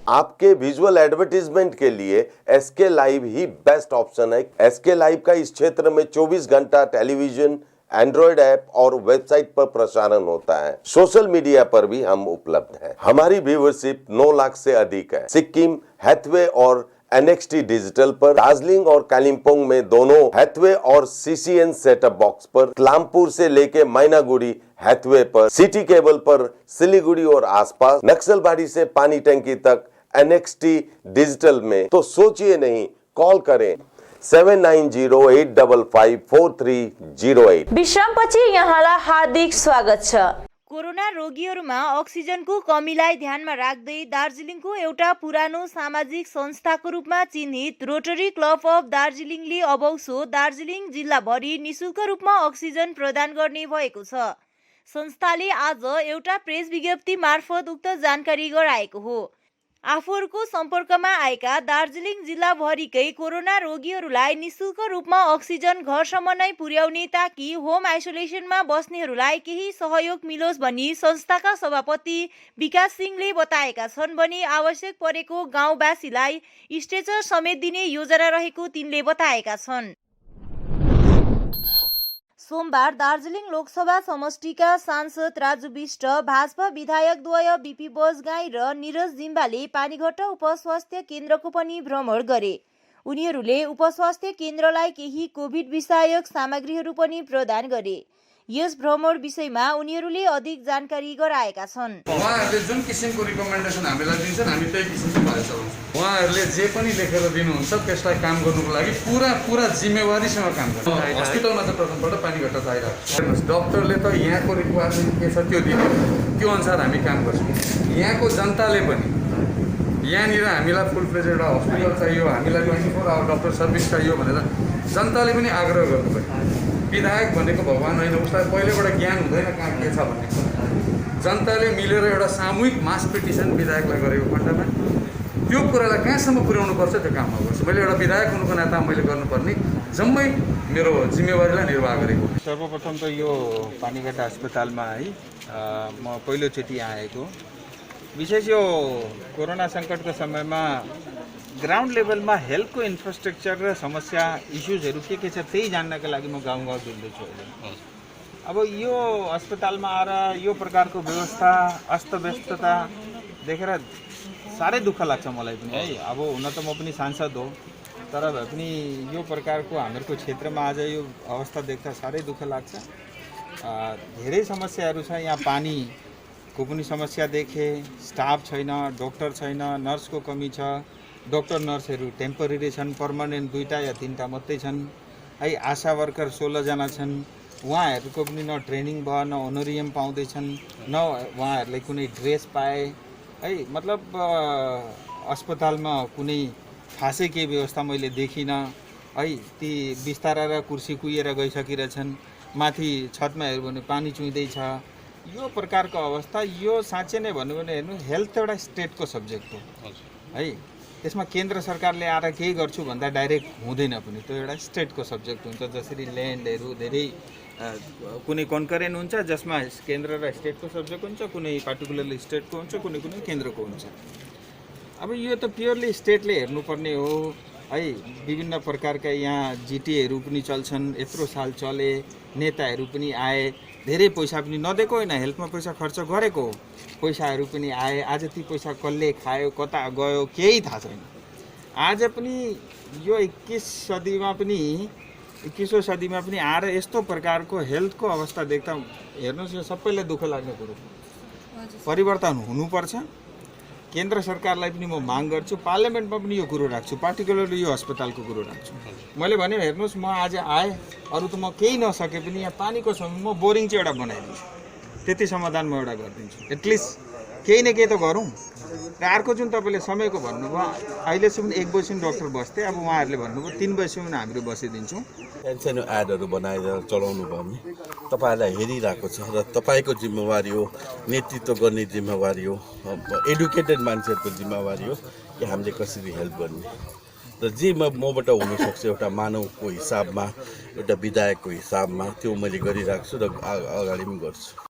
आपके विजुअल एडवर्टीजमेंट के लिए एसके लाइव ही बेस्ट ऑप्शन है। एसके लाइव का इस क्षेत्र में 24 घंटा टेलीविजन, एंड्रॉइड ऐप और वेबसाइट पर प्रसारण होता है। सोशल मीडिया पर भी हम उपलब्ध हैं। हमारी व्यूवरशिप 9 लाख से अधिक है। सिक्किम, हैथवे और NXT डिजिटल पर, दार्जिलिंग और कालिम्पोंग में दोनों हैथवे और CCN सेटअप बॉक्स पर, लामपुर से लेके मैनागुड़ी हैथवे पर, सिटी केबल पर, सिलीगुड़ी और आसपास, नक्सलबाड़ी से पानी टंकी तक NXT डिजिटल में। तो सोचिए नहीं, कॉल करें 7908554308। विश्रामपछि यहाँलाई हार्दिक स्वागत छ। कोरोना रोगीहरूमा अक्सिजनको कमीलाई ध्यानमा राख्दै दार्जिलिङको एउटा पुरानो सामाजिक संस्थाको रूपमा चिन्हित रोटरी क्लब अफ दार्जिलिङले अबौसो दार्जिलिङ जिल्लाभरि निशुल्क रूपमा अक्सिजन प्रदान गर्ने भएको छ। संस्थाले आज एउटा प्रेस विज्ञप्ति मार्फत उक्त जानकारी गराएको हो। आफूहरूको सम्पर्कमा आएका दार्जिलिङ जिल्लाभरिकै कोरोना रोगीहरूलाई निशुल्क रूपमा अक्सिजन घरसम्म नै पुर्याउने ताकि होम आइसोलेसनमा बस्नेहरूलाई केही सहयोग मिलोस् भनी संस्थाका सभापति विकास सिंहले बताएका छन् भने आवश्यक परेको गाउँवासीलाई स्ट्रेचर समेत दिने योजना रहेको तिनले बताएका छन्। सोमबार दार्जिलिङ लोकसभा समष्टिका सांसद राजु विष्ट, भाजपा विधायकद्वय बीपी बजगाई र निरज जिम्बाले पानीघट्टा उपस्वास्थ्य केन्द्रको पनि भ्रमण गरे। उनीहरूले उपस्वास्थ्य केन्द्रलाई केही कोभिड विषयक सामग्रीहरू पनि प्रदान गरे। यस भ्रमण विषयमा उनीहरूले अधिक जानकारी गराएका छन्। उहाँहरूले जुन किसिमको रिकमेन्डेसन हामीलाई दिन्छन् हामी त्यही किसिमको भएर चलाउँछौँ। उहाँहरूले जे पनि लेखेर दिनुहुन्छ त्यसलाई काम गर्नुको लागि पुरा जिम्मेवारीसँग काम गर्छ। हस्पिटलमा त प्रथमबाट पानीघट्टा चाहिरहेको छ। डक्टरले त यहाँको रिक्वायरमेन्ट के छ त्यो दिने, त्यो अनुसार हामी काम गर्छौँ। यहाँको जनताले पनि यहाँनिर हामीलाई फुल फ्लेज एउटा हस्पिटल चाहियो, हामीलाई 24 आवर डक्टर सर्भिस चाहियो भनेर जनताले पनि आग्रह गर्नु पर्यो। विधायक भनेको भगवान होइन, उसलाई पहिलेबाट ज्ञान हुँदैन कहाँ के छ भन्ने। जनताले मिलेर एउटा सामूहिक मास पिटिसन विधायकलाई गरेको खण्डमा त्यो कुरालाई कहाँसम्म पुर्याउनु पर्छ त्यो काममा गर्छु। मैले एउटा विधायक हुनुको नाता मैले गर्नुपर्ने जम्मै मेरो जिम्मेवारीलाई निर्वाह गरेको। सर्वप्रथम त यो पानीघट्टा अस्पतालमा है म पहिलोचोटि आएको। विशेष यो कोरोना सङ्कटको समयमा ग्राउन्ड लेभलमा हेल्थको इन्फ्रास्ट्रक्चर र समस्या इस्युजहरू के छ त्यही जान्नको लागि म गाउँ गाउँ डुल्दैछु अहिले। अब यो अस्पतालमा आएर यो प्रकारको व्यवस्था अस्तव्यस्तता देखेर साह्रै दुःख लाग्छ मलाई पनि है। अब हुन त म पनि सांसद हो, तर भए पनि यो प्रकारको हामीहरूको क्षेत्रमा आज यो अवस्था देख्दा साह्रै दुःख लाग्छ। धेरै समस्याहरू छ। यहाँ पानीको पनि समस्या देखेँ, स्टाफ छैन, डक्टर छैन, नर्सको कमी छ। डक्टर नर्सहरू टेम्परेरी छन्, पर्मानेन्ट 2टा या 3टा मात्रै छन् है। आशा वर्कर 16 जना छन्। उहाँहरूको पनि न ट्रेनिङ भयो, न अनोरियम पाउँदैछन्, न उहाँहरूले कुनै ड्रेस पाए है। मतलब अस्पतालमा कुनै खासै केही व्यवस्था मैले देखिनँ है। ती बिस्तारा र कुर्सी कुहिएर गइसकिरहेछन्। माथि छतमा हेऱ्यो भने पानी चुहिँदैछ। यो प्रकारको अवस्था, यो साँच्चै नै भन्नु भने हेर्नु हेल्थ एउटा स्टेटको सब्जेक्ट हो है। त्यसमा केन्द्र सरकारले आएर केही गर्छु भन्दा डाइरेक्ट हुँदैन पनि, त्यो एउटा स्टेटको सब्जेक्ट हुन्छ। जसरी ल्यान्डहरू धेरै कुनै कन्करेन्ट हुन्छ जसमा केन्द्र र स्टेटको सब्जेक्ट हुन्छ, कुनै पार्टिकुलरली स्टेटको हुन्छ, कुनै केन्द्रको हुन्छ। अब यो त प्योरली स्टेटले हेर्नुपर्ने हो है। विभिन्न प्रकारका यहाँ जिटिएहरू पनि चल्छन्, यत्रो साल चले, नेताहरू पनि आए, धेरै पैसा पनि नदिएको होइन, हेल्थमा पैसा खर्च गरेको पैसाहरू पनि आए। आज ती पैसा कसले खायो, कता गयो केही थाहा छैन। आज पनि यो 21औं सदीमा पनि आएर यस्तो प्रकारको हेल्थको अवस्था देख्दा हेर्नुहोस्, यो सबैलाई दुःख लाग्ने कुरो। परिवर्तन हुनुपर्छ। केन्द्र सरकारलाई पनि म माग गर्छु, पार्लियामेन्टमा पनि यो कुरो राख्छु, पार्टिकुलरली यो अस्पतालको कुरो राख्छु। मैले भने हेर्नुहोस्, म आज आएँ, अरू त म केही नसके पनि यहाँ पानीको समय म बोरिङ चाहिँ एउटा बनाइदिन्छु, त्यति समाधान म एउटा गरिदिन्छु। एटलिस्ट केही न केही त गरौँ। र अर्को जुन तपाईँले समयको भन्नुभयो, अहिलेसम्म 1 बजीसम्म डक्टर बस्थे, अब उहाँहरूले भन्नुभयो 3 बजीसम्म हामीले बसिदिन्छौँ। सानो एडहरू बनाएर चलाउनु भयो भने तपाईँहरूलाई हेरिरहेको छ र तपाईँको जिम्मेवारी हो, नेतृत्व गर्ने जिम्मेवारी हो, एडुकेटेड मान्छेहरूको जिम्मेवारी हो कि हामीले कसरी हेल्प गर्ने। र जे मबाट हुनसक्छ एउटा मानवको हिसाबमा, एउटा विधायकको हिसाबमा त्यो मैले गरिरहेको छु र अगाडि पनि गर्छु।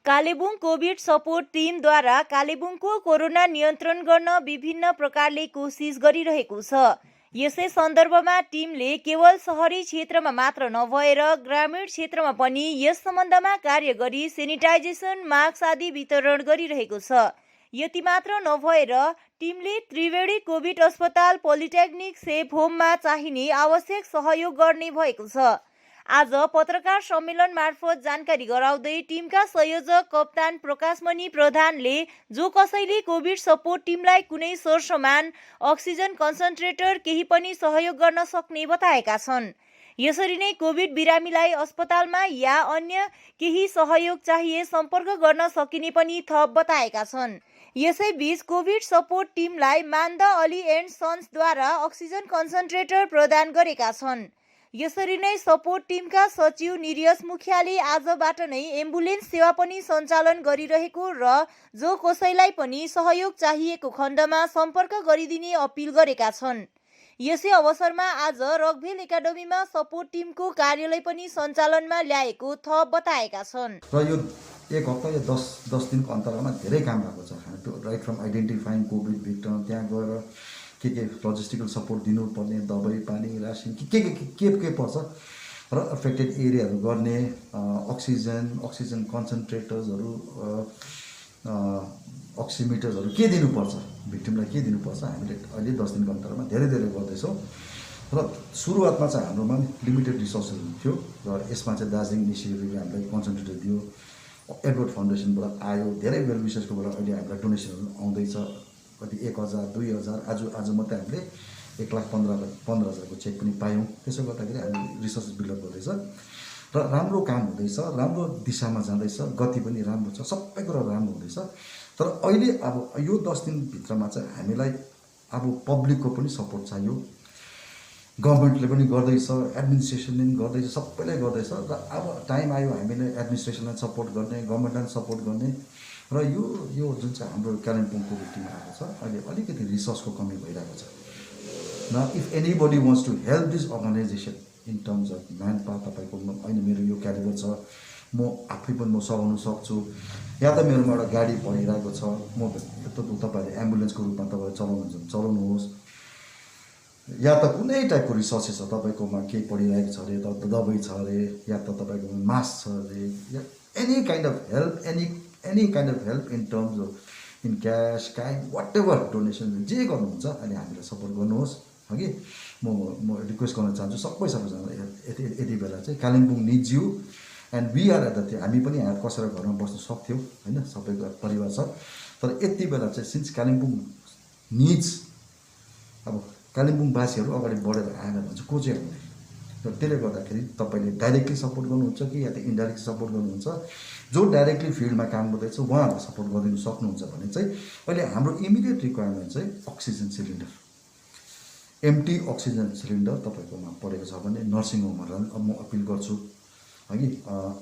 कालेबुङ कोभिड सपोर्ट टिमद्वारा कालेबुङको कोरोना नियन्त्रण गर्न विभिन्न प्रकारले कोसिस गरिरहेको छ। यसै सन्दर्भमा टिमले केवल शहरी क्षेत्रमा मात्र नभएर ग्रामीण क्षेत्रमा पनि यस सम्बन्धमा कार्य गरी सेनिटाइजेसन, मास्क आदि वितरण गरिरहेको छ। यति मात्र नभएर टिमले त्रिवेणी कोभिड अस्पताल, पोलिटेक्निक, सेफ होममा चाहिने आवश्यक सहयोग गर्ने भएको छ। आज पत्रकार सम्मेलन मार्फत जानकारी गराउँदै टिमका संयोजक कप्तान प्रकाशमणि प्रधानले जो कसैले कोभिड सपोर्ट टिमलाई कुनै सरसामान, अक्सिजन कन्सन्ट्रेटर केही पनि सहयोग गर्न सक्ने बताएका छन्। यसरी नै कोभिड बिरामीलाई अस्पतालमा या अन्य केही सहयोग चाहिए सम्पर्क गर्न सकिने पनि थप बताएका छन्। यसैबीच कोभिड सपोर्ट टिमलाई मान्दा अली एन्ड सन्सद्वारा अक्सिजन कन्सन्ट्रेटर प्रदान गरेका छन्। यसरी नै सपोर्ट टिमका सचिव निरियस मुखियाले आजबाट नै एम्बुलेन्स सेवा पनि सञ्चालन गरिरहेको र जो कसैलाई पनि सहयोग चाहिएको खण्डमा सम्पर्क गरिदिने अपिल गरेका छन्। यसै अवसरमा आज रकभेल एकाडेमीमा सपोर्ट टिमको कार्यालय पनि सञ्चालनमा ल्याएको थप बताएका छन्। र यो 1 हप्ता या 10 दिनको अन्तरालमा धेरै काम भएको छ। Right from identifying covid victim, त्यहाँ गएर के लजिस्टिकल सपोर्ट दिनुपर्ने, दबाई पानी, रासिन के पर्छ र अफेक्टेड एरियाहरू गर्ने, अक्सिजन कन्सन्ट्रेटर्सहरू, अक्सिमिटर्सहरू के दिनुपर्छ, भिक्टिमलाई के दिनुपर्छ, हामीले अहिले 10 दिनको अन्तरालमा धेरै गर्दैछौँ। र सुरुवातमा चाहिँ हाम्रोमा लिमिटेड रिसोर्सहरू थियो र यसमा चाहिँ दार्जिलिङ इनिसिएटिभले हामीलाई कन्सन्ट्रेटर दियो, एडवर्ड फाउन्डेसनबाट आयो, धेरै वेल विशेषकोबाट अहिले हामीलाई डोनेसनहरू आउँदैछ, कति 1,000, 2,000, आज मात्रै हामीले 1,15,000को चेक पनि पायौँ। त्यसो गर्दाखेरि हामी रिसोर्सेस बिल्डअप गर्दैछ र राम्रो काम हुँदैछ, राम्रो दिशामा जाँदैछ, गति पनि राम्रो छ, सबै कुरा राम्रो हुँदैछ। तर अहिले अब यो 10 दिनभित्रमा चाहिँ हामीलाई अब पब्लिकको पनि सपोर्ट चाहियो, गभर्मेन्टले पनि गर्दैछ, एडमिनिस्ट्रेसनले पनि गर्दैछ, सबैले गर्दैछ र अब टाइम आयो हामीले एडमिनिस्ट्रेसनलाई सपोर्ट गर्ने, गभर्मेन्टलाई सपोर्ट गर्ने र यो जुन चाहिँ हाम्रो कालिम्पोङको भित्तिमा आएको छ अहिले अलिकति रिसोर्सको कमी भइरहेको छ। न if anybody wants to help this organisation in terms of man power, तपाईँको अहिले मेरो यो क्यालिबर छ, म आफै पनि म सघाउन सक्छु, या त मेरोमा एउटा गाडी पढिरहेको छ, म तपाईँहरूले एम्बुलेन्सको रूपमा तपाईँले चलाउनुहोस्, या त कुनै टाइपको रिसोर्सेस छ तपाईँकोमा, केही पढिरहेको छ अरे, दबाई छ अरे, या त तपाईँकोमा मास्क छ अरे, या any kind of help in terms of in cash, whatever donation जे गर्नुहुन्छ अहिले हामीलाई सपोर्ट गर्नुहोस्। हगि म रिक्वेस्ट गर्न चाहन्छु सबैजनालाई यति बेला चाहिँ Kalimpong needs you and we are at the, हामी पनि यहाँ कसेर घरमा बस्न सक्थ्यौँ होइन, सबैको परिवार छ, तर यति बेला चाहिँ सिन्स कालिम्पोङ निड्स, अब कालिम्पोङवासीहरू अगाडि बढेर आएन भने चाहिँ को चाहिँ आउने, र त्यसले गर्दाखेरि तपाईँले डाइरेक्टली सपोर्ट गर्नुहुन्छ कि या त इन्डाइरेक्टली सपोर्ट गर्नुहुन्छ। जो डाइरेक्टली फिल्डमा काम गर्दैछ उहाँहरूलाई सपोर्ट गरिदिनु सक्नुहुन्छ भने चाहिँ अहिले हाम्रो इमिडिएट रिक्वायरमेन्ट चाहिँ oxygen cylinder, empty oxygen cylinder तपाईँकोमा परेको छ भने नर्सिङ होमहरूलाई म अपिल गर्छु। हगि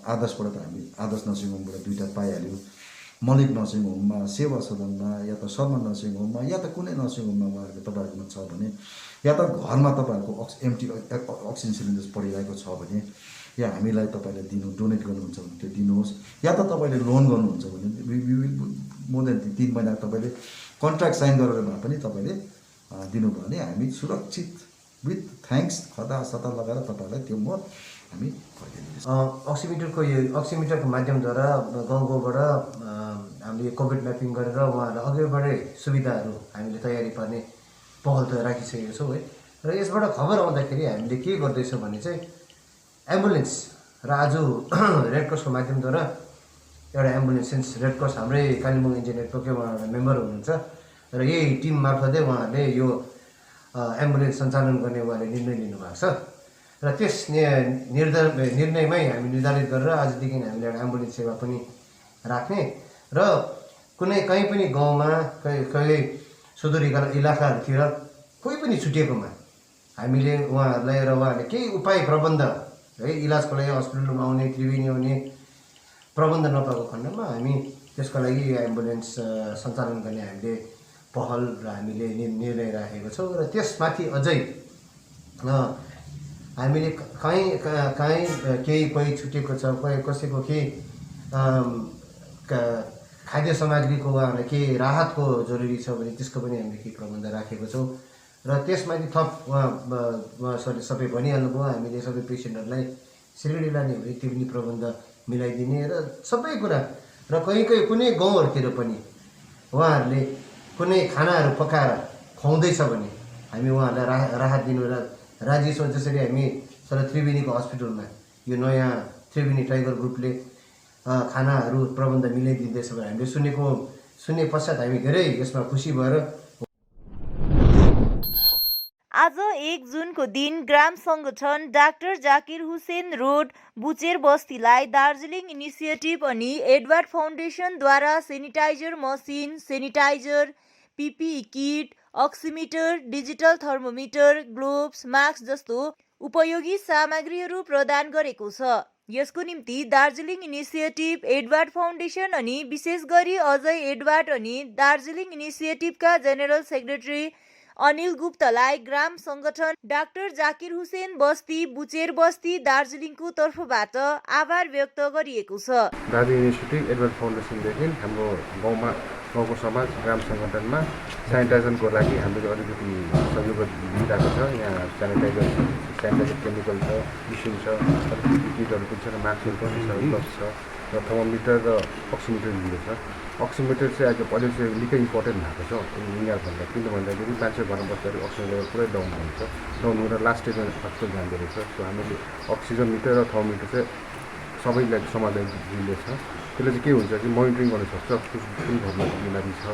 आदर्शबाट त हामी आदर्श नर्सिङ होमबाट 2टा पाइहाल्यो, मलिक नर्सिङ होममा, सेवा सदनमा, या त शर्मा नर्सिङ होममा, या त कुनै नर्सिङ होममा उहाँहरूको तपाईँहरूकोमा छ भने, या त घरमा तपाईँहरूको एम्टी अक्सिजन सिलिन्डर पडिरहेको छ भने, या हामीलाई तपाईँले डोनेट गर्नुहुन्छ भने त्यो दिनुहोस्, या त तपाईँले लोन गर्नुहुन्छ भने मोर देन 3 महिना तपाईँले कन्ट्र्याक्ट साइन गरेर भए पनि तपाईँले दिनुभयो भने हामी सुरक्षित विथ थ्याङ्क्स खदा सता लगाएर तपाईँलाई त्यो म हामी अक्सिमिटरको अक्सिमिटरको माध्यमद्वारा गाउँबाट हामीले कोभिड म्यापिङ गरेर उहाँहरूलाई अघिबाटै सुविधाहरू हामीले तयारी पार्ने पहल त राखिसकेको छौँ है। र यसबाट खबर आउँदाखेरि हामीले के गर्दैछौँ भने चाहिँ एम्बुलेन्स, र आज रेड क्रसको माध्यमद्वारा एउटा एम्बुलेन्स, सिन्स रेड क्रस हाम्रै कालिम्पोङ इन्डियन नेटवर्ककै उहाँहरू मेम्बर हुनुहुन्छ र यही टिम मार्फतै उहाँहरूले यो एम्बुलेन्स सञ्चालन गर्ने उहाँले निर्णय लिनुभएको छ र त्यस निर्णयमै हामी निर्धारित गरेर आजदेखि हामीले एउटा एम्बुलेन्स सेवा पनि राख्ने र कुनै कहीँ पनि गाउँमा कहीँ सुदूर इलाकाहरूतिर कोही पनि छुटिएकोमा हामीले उहाँहरूलाई र उहाँहरूले केही उपाय प्रबन्ध है इलाजको लागि हस्पिटलमा आउने त्रिवेणी आउने प्रबन्ध नपाएको खण्डमा हामी त्यसको लागि एम्बुलेन्स सञ्चालन गर्ने हामीले पहल र हामीले निर्णय राखेको छौँ र त्यसमाथि अझै हामीले कहीँ केही छुटेको छ कसैको केही खाद्य सामग्रीको उहाँहरूलाई केही राहतको जरुरी छ भने त्यसको पनि हामीले केही प्रबन्ध राखेको छौँ र त्यसमाथि थप उहाँ सबै भनिहाल्नुभयो हामीले सबै पेसेन्टहरूलाई सिलगढी लाने हो भने त्यो पनि प्रबन्ध मिलाइदिने र सबै कुरा र कहीँ कुनै गाउँहरूतिर पनि उहाँहरूले कुनै खानाहरू पकाएर खुवाउँदैछ भने हामी उहाँहरूलाई राहत दिनु राजी छौँ। जसरी हामी त्रिवेणीको हस्पिटलमा यो नयाँ त्रिवेणी टाइगर ग्रुपले खानाहरू प्रबन्ध मिलाइदिँदैछ भने हामीले सुन्ने पश्चात हामी धेरै यसमा खुसी भएर आज 1 जुनको दिन ग्राम सङ्गठन डाक्टर जाकिर हुसेन रोड बुचेर बस्तीलाई दार्जिलिङ इनिसिएटिभ अनि एडवर्ड फाउन्डेसनद्वारा sanitiser machine, sanitiser, PPE kit, oximeter, digital thermometer, gloves, mask जस्तो उपयोगी सामग्रीहरू प्रदान गरेको छ। यसको निम्ति दार्जिलिङ इनिसिएटिभ, एडवर्ड फाउन्डेसन अनि विशेष गरी अजय एडवर्ड अनि दार्जिलिङ इनिसिएटिभका जेनरल सेक्रेटरी अनिल गुप्तलाई ग्राम सङ्गठन डाक्टर जाकिर हुसेन बस्ती बुचेर बस्ती दार्जिलिङको तर्फबाट आभार व्यक्त गरिएको छ। दार्जिलिङ इनिसिएटिभ, एडवर्ड फाउन्डेसनदेखि हाम्रो गाउँको समाज ग्राम सङ्गठनमा सेनिटाइजरको लागि हामीले अलिकति सहयोग दिइरहेको छ। यहाँ सेनिटाइजर केमिकल छ, मिसिन छ, अलिकति किटहरू पनि छ र मास्कहरू पनि छ, ग्लोभ्स छ र थर्मोमिटर र अक्सिमिटर दिँदैछ। अक्सिमिटर चाहिँ अहिले चाहिँ निकै इम्पोर्टेन्ट भएको छ यहाँभन्दा, किन भन्दाखेरि मान्छे घरमा बस्दाखेरि अक्सिजन लेभल पुरै डाउन हुन्छ, डाउन हुँदा लास्ट स्टेजमा हस्पिटल जाँदो रहेछ। सो हामीले अक्सिजन मिटर र थर्मोमिटर चाहिँ सबैलाई समाजलाई दिँदैछ। त्यसले चाहिँ के हुन्छ कि मोनिटरिङ गर्न सक्छ कुन घरमा बिमारी छ,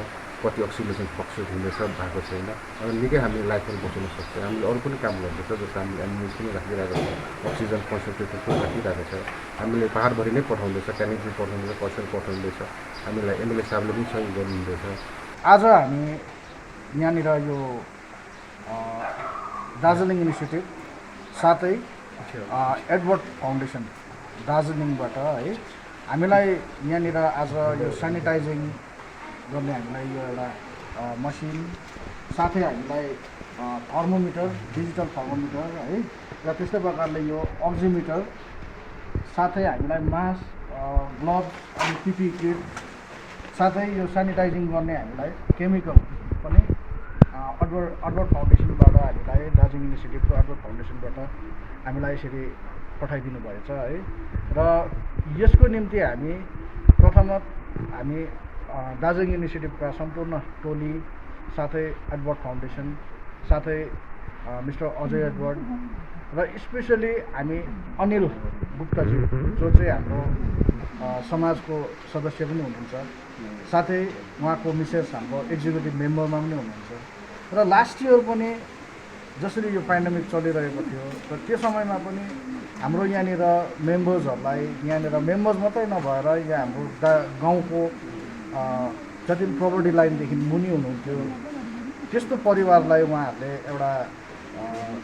कति अक्सिजन फ्लक्चुएट हुँदैछ भएको छैन, अनि निकै हामीले लाइफहरू बचाउन सक्छ। हामीले अरू पनि काम गर्दैछ, जस्तो हामीले एम्बुलेन्स पनि राखिरहेको छ, अक्सिजन कन्सन्ट्रेटर पनि राखिरहेको छ, हामीले पाहाडभरि नै पठाउँदैछ, क्यानिङमा पठाउँदैछ, पर्सेल पठाउँदैछ, हामीलाई एमएलए साहबले पनि सहयोग गर्नुहुँदैछ। आज हामी यहाँनिर यो दार्जिलिङ इनिसिएटिभ साथै एडवर्ड फाउन्डेसन दार्जिलिङबाट है हामीलाई यहाँनिर आज यो सेनिटाइजिङ गर्ने हामीलाई यो एउटा मसिन, साथै हामीलाई थर्मोमिटर, डिजिटल थर्मोमिटर है र त्यस्तै प्रकारले यो अक्सिमिटर, साथै हामीलाई मास्क, ग्लोभ्स अनि पिपी किट, साथै यो सेनिटाइजिङ गर्ने हामीलाई केमिकल पनि एडवर्ड फाउन्डेसनबाट हामीलाई दार्जिलिङ इनिसिएटिभको एडवर्ड फाउन्डेसनबाट हामीलाई यसरी पठाइदिनु भएछ है। र यसको निम्ति हामी प्रथमत हामी दार्जिलिङ इनिसिएटिभका सम्पूर्ण टोली, साथै एडवर्ड फाउन्डेसन, साथै मिस्टर अजय एडवर्ड र स्पेसली हामी अनिल गुप्ताजी जो चाहिँ हाम्रो समाजको सदस्य पनि हुनुहुन्छ, साथै उहाँको मिसेस हाम्रो एक्जिक्युटिभ मेम्बरमा पनि हुनुहुन्छ। र लास्ट इयर पनि जसरी यो पेन्डेमिक चलिरहेको थियो र त्यो समयमा पनि हाम्रो यहाँनिर मेम्बर्सहरूलाई, यहाँनिर मेम्बर्स मात्रै नभएर यहाँ हाम्रो गाउँको जति पनि प्रोपर्टी लाइनदेखि मुनि हुनुहुन्थ्यो त्यस्तो परिवारलाई उहाँहरूले एउटा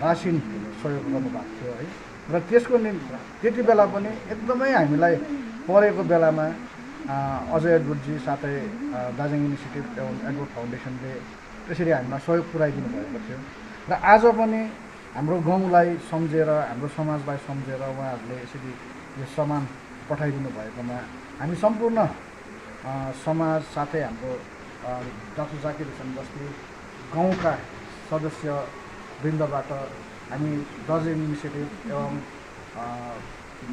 रासिन सहयोग गर्नुभएको थियो है। र त्यसको निम्ति त्यति बेला पनि एकदमै हामीलाई परेको बेलामा अजय एडवर्डजी साथै दार्जिलिङ इनिसिएटिभ एवं एडवर्ड फाउन्डेसनले त्यसरी हामीलाई सहयोग पुऱ्याइदिनु भएको थियो। र आज पनि हाम्रो गाउँलाई सम्झेर, हाम्रो समाजलाई सम्झेर उहाँहरूले यसरी यो सामान पठाइदिनु भएकोमा हामी सम्पूर्ण समाज, साथै हाम्रो डाक्टर जाकिर हुसेन बस्ती गाउँका सदस्य वृन्दबाट हामी दार्जिलिङ इनिसिएटिभ एवं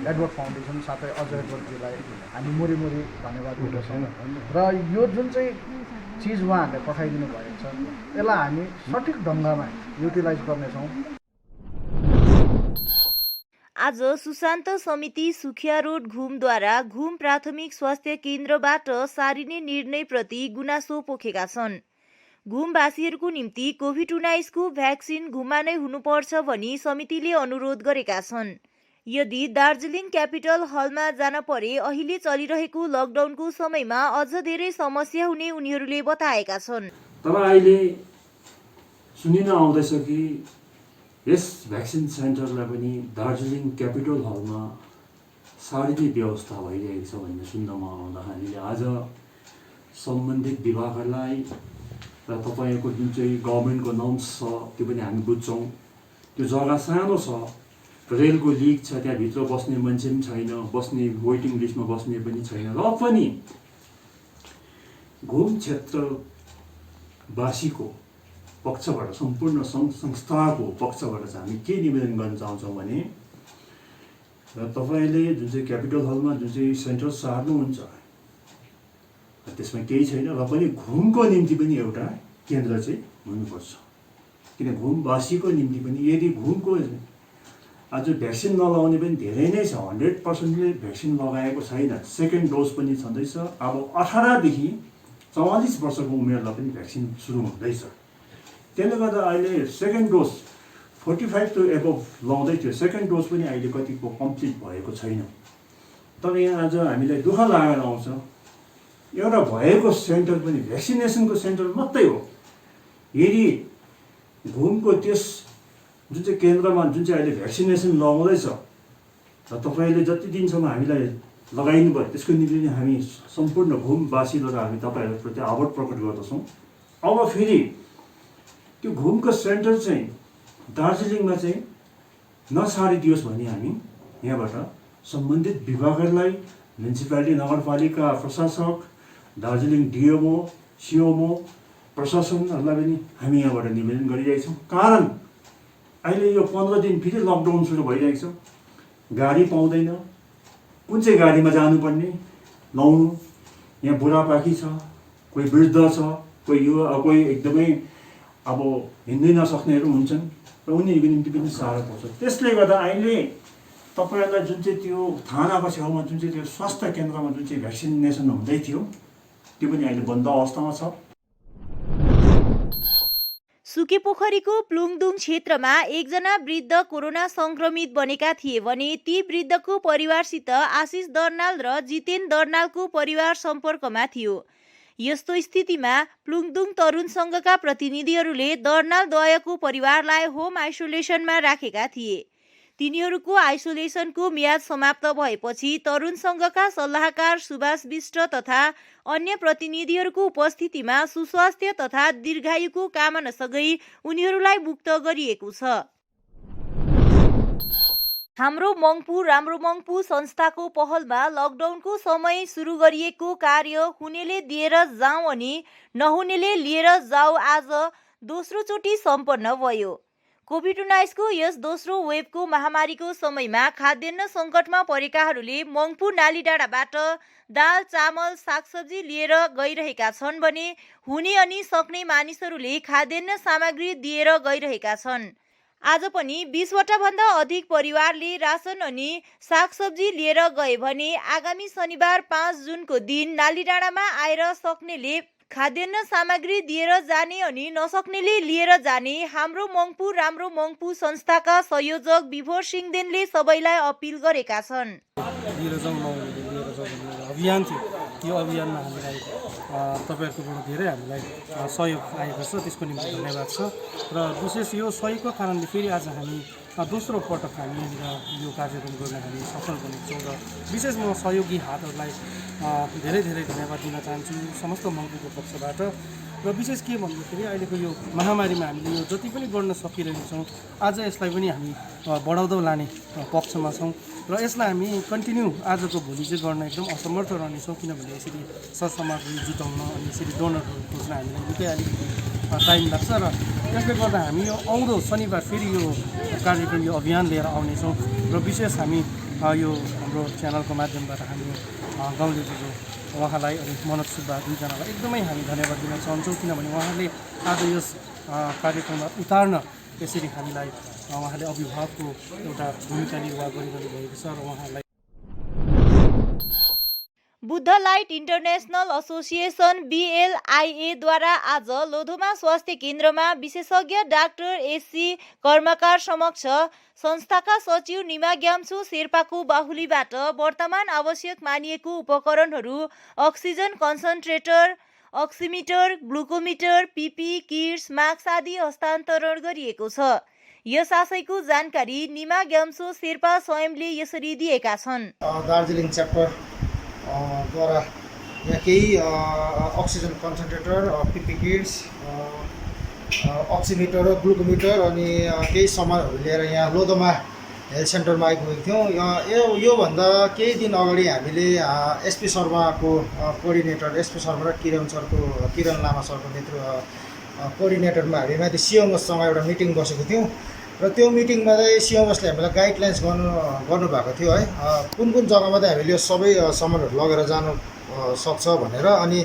एडवर्ड फाउन्डेसन साथै अजय एडवर्डजीलाई हामी मुरी धन्यवाद दिँदछौँ। र यो जुन चाहिँ चिज उहाँहरूले पठाइदिनु भएको छ यसलाई हामी सठिक ढङ्गमा युटिलाइज गर्नेछौँ। आज सुशान्त समिति सुखिया रोड घुमद्वारा घुम प्राथमिक स्वास्थ्य केन्द्रबाट सारिने निर्णयप्रति गुनासो पोखेका छन्। घुमवासीहरूको निम्ति कोभिड-19 को भ्याक्सिन घुममा नै हुनुपर्छ भनी समितिले अनुरोध गरेका छन्। यदि दार्जिलिङ क्यापिटल हलमा जान परे अहिले चलिरहेको लकडाउनको समयमा अझ धेरै समस्या हुने उनीहरूले बताएका छन्। तर अहिले सुनिन आउँदैछ कि यस भ्याक्सिन सेन्टरलाई पनि दार्जिलिङ क्यापिटल हलमा सारिने व्यवस्था भइरहेको छ भन्ने सुन्नमा आउँदा हामीले आज सम्बन्धित विभागहरूलाई र तपाईँको जुन चाहिँ गभर्मेन्टको नर्म्स छ त्यो पनि हामी बुझ्छौँ। त्यो जग्गा सानो छ, रेलको लिक छ, त्यहाँभित्र बस्ने मान्छे पनि छैन, बस्ने वेटिङ लिस्टमा बस्ने पनि छैन। र पनि घुम क्षेत्रवासीको पक्षबाट, सम्पूर्ण संस्थाको पक्षबाट चाहिँ हामी के निवेदन गर्न चाहन्छौँ भने तपाईँले जुन चाहिँ क्यापिटल हलमा जुन चाहिँ सेन्टर सार्नुहुन्छ त्यसमा केही छैन, र पनि घुमको निम्ति पनि एउटा केन्द्र चाहिँ हुनुपर्छ। किन घुमवासीको निम्ति पनि यदि घुमको आज भ्याक्सिन नलाउने पनि धेरै नै छ, 100%ले भ्याक्सिन लगाएको छैन, सेकेन्ड डोज पनि छँदैछ। अब 18 देखि 44 वर्षको उमेरलाई पनि भ्याक्सिन सुरु हुँदैछ। त्यसले गर्दा अहिले सेकेन्ड डोज 45 टु एबभ लाउँदै थियो, सेकेन्ड डोज पनि अहिले कतिको कम्प्लिट भएको छैन। तर यहाँ आज हामीलाई दुःख लागेर आउँछ, एउटा भएको सेन्टर पनि भ्याक्सिनेसनको सेन्टर मात्रै हो। यदि घुमको त्यस जुन चाहिँ केन्द्रमा जुन चाहिँ अहिले भ्याक्सिनेसन लगाउँदैछ र तपाईँले जति दिनसम्म हामीलाई लगाइनु भयो त्यसको निम्ति हामी सम्पूर्ण घुमवासीद्वारा हामी तपाईँहरूप्रति आभार प्रकट गर्दछौँ। अब फेरि त्यो घुमको सेन्टर चाहिँ दार्जिलिङमा चाहिँ नसारिदियोस् भन्ने हामी यहाँबाट सम्बन्धित विभागहरूलाई, म्युनिसिपालिटी नगरपालिका प्रशासक, दार्जिलिङ डिएमओ, सिएमओ प्रशासनहरूलाई पनि हामी यहाँबाट निवेदन गरिरहेका छौँ। कारण अहिले यो 15 दिन फेरि लकडाउन सुरु भइरहेको छ, गाडी पाउँदैन, कुन चाहिँ गाडीमा जानुपर्ने लाउनु। यहाँ बुढापाकी छ, कोही वृद्ध छ, कोही एकदमै अब हिँड्नै नसक्नेहरू हुन्छन् र उनीहरूको निम्ति पनि साह्रो पर्छ। त्यसले गर्दा अहिले तपाईँहरूलाई जुन चाहिँ त्यो थानाको छेउमा जुन चाहिँ त्यो स्वास्थ्य केन्द्रमा जुन चाहिँ भ्याक्सिनेसन हुँदै थियो त्यो पनि अहिले बन्द अवस्थामा छ। सुकेपोखरीको प्लुङदुङ क्षेत्रमा एकजना वृद्ध कोरोना संक्रमित बनेका थिए भने ती वृद्धको परिवारसित आशिष दर्नाल र जितेन दर्नालको परिवार सम्पर्कमा थियो। यस्तो स्थितिमा प्लुङदुङ तरुण संघका प्रतिनिधिहरूले दर्नाल द्वयको परिवारलाई होम आइसोलेसनमा राखेका थिए। तिनीहरूको आइसोलेसनको मियाद समाप्त भएपछि तरुण संघका सल्लाहकार सुभाष विष्ट तथा अन्य प्रतिनिधिहरूको उपस्थितिमा सुस्वास्थ्य तथा दीर्घायुको कामनासँगै उनीहरूलाई मुक्त गरिएको छ। हाम्रो मङ्पु राम्रो मङ्पु संस्थाको पहलमा लकडाउनको समय सुरु गरिएको कार्य हुनेले दिएर जाउँ अनि नहुनेले लिएर जाऊ आज दोस्रो चोटि सम्पन्न भयो। कोभिड-19 को यस दोस्रो वेभको महामारीको समयमा खाद्यान्न सङ्कटमा परेकाहरूले मङ्पु नालीडाँडाबाट दाल, चामल, सागसब्जी लिएर गइरहेका छन् भने हुने अनि सक्ने मानिसहरूले खाद्यान्न सामग्री दिएर गइरहेका छन्। आज पनि 20 वटा भन्दा अधिक परिवारले रासन अनि सागसब्जी लिएर गए भने आगामी शनिबार 5 जुनको दिन नालीडाँडामा आएर सक्नेले खाद्यान्न सामग्री दिएर जाने अनि नसक्नेले लिएर जाने हाम्रो मङ्पु राम्रो मङ्पु संस्थाका संयोजक विभोर सिंहदेनले सबैलाई अपिल गरेका छन्। अभियान थियो, यो अभियानमा हामीलाई तपाईँहरूकोबाट धेरै हामीलाई सहयोग आएको छ, त्यसको निम्ति धन्यवाद छ। र विशेष यो सहयोगको कारणले फेरि आज हामी दोस्रो पटक हामी यो कार्यक्रम गर्न हामी सफल बनेको छौँ। र विशेष म सहयोगी हातहरूलाई धेरै धेरै धन्यवाद दिन चाहन्छु समस्त मङ्पुको पक्षबाट। र विशेष के भन्दाखेरि अहिलेको यो महामारीमा हामीले यो जति पनि गर्न सकिरहेका छौँ, आज यसलाई पनि हामी बढाउँदै लाने पक्षमा छौँ र यसलाई हामी कन्टिन्यू आजको भोलि चाहिँ गर्न एकदम असमर्थ रहनेछौँ। किनभने यसरी सरसामग्री जुटाउन अनि यसरी डोनरहरू खोज्न हामीलाई निकै अलिकति टाइम लाग्छ। र त्यसले गर्दा हामी यो आउँदो शनिबार फेरि यो कार्यक्रम यो अभियान लिएर आउनेछौँ। र विशेष हामी यो हाम्रो च्यानलको माध्यमबाट हामी गाउँले जो उहाँलाई अनि मनोज सुब्बा दुईजनालाई एकदमै हामी धन्यवाद दिन चाहन्छौँ। किनभने उहाँले आज यस कार्यक्रममा उतार्न यसरी हामीलाई उहाँले अभिभावकको एउटा भूमिका निर्वाह गरिरहनु भएको छ र उहाँलाई Buddha light international association BLIA द्वारा आज लोधोमा स्वास्थ्य केन्द्रमा विशेषज्ञ डाक्टर एससी कर्मकार समक्ष संस्थाका सचिव निमा ग्याम्सु शेर्पाको बाहुलीबाट वर्तमान आवश्यक मानिएको उपकरणहरू oxygen concentrator, oximeter, glucometer, PPE kits, mask आदि हस्तान्तरण गरिएको छ। यस आशयको जानकारी निमा ग्याम्सो शेर्पा स्वयंले यसरी दिएका छन्। दार्जिलिङ च्याप्टर द्वारा यहाँ केही oxygen concentrator, PPE kits, oximeter, glucometer अनि केही सामानहरू लिएर यहाँ लोधोमा हेल्थ सेन्टरमा आइपुगेको थियौँ। योभन्दा केही दिन अगाडि हामीले SP शर्माको कोअर्डिनेटर SP शर्मा र किरण लामा सरको कोअर्डिनेटरमा हामी माथि सिओमसँग एउटा मिटिङ बसेको थियौँ र त्यो मिटिङमा चाहिँ सिओमसले हामीलाई गाइडलाइन्स गर्नुभएको थियो है, कुन जग्गामा चाहिँ हामीले यो सबै सामानहरू लगेर जानु सक्छ भनेर। अनि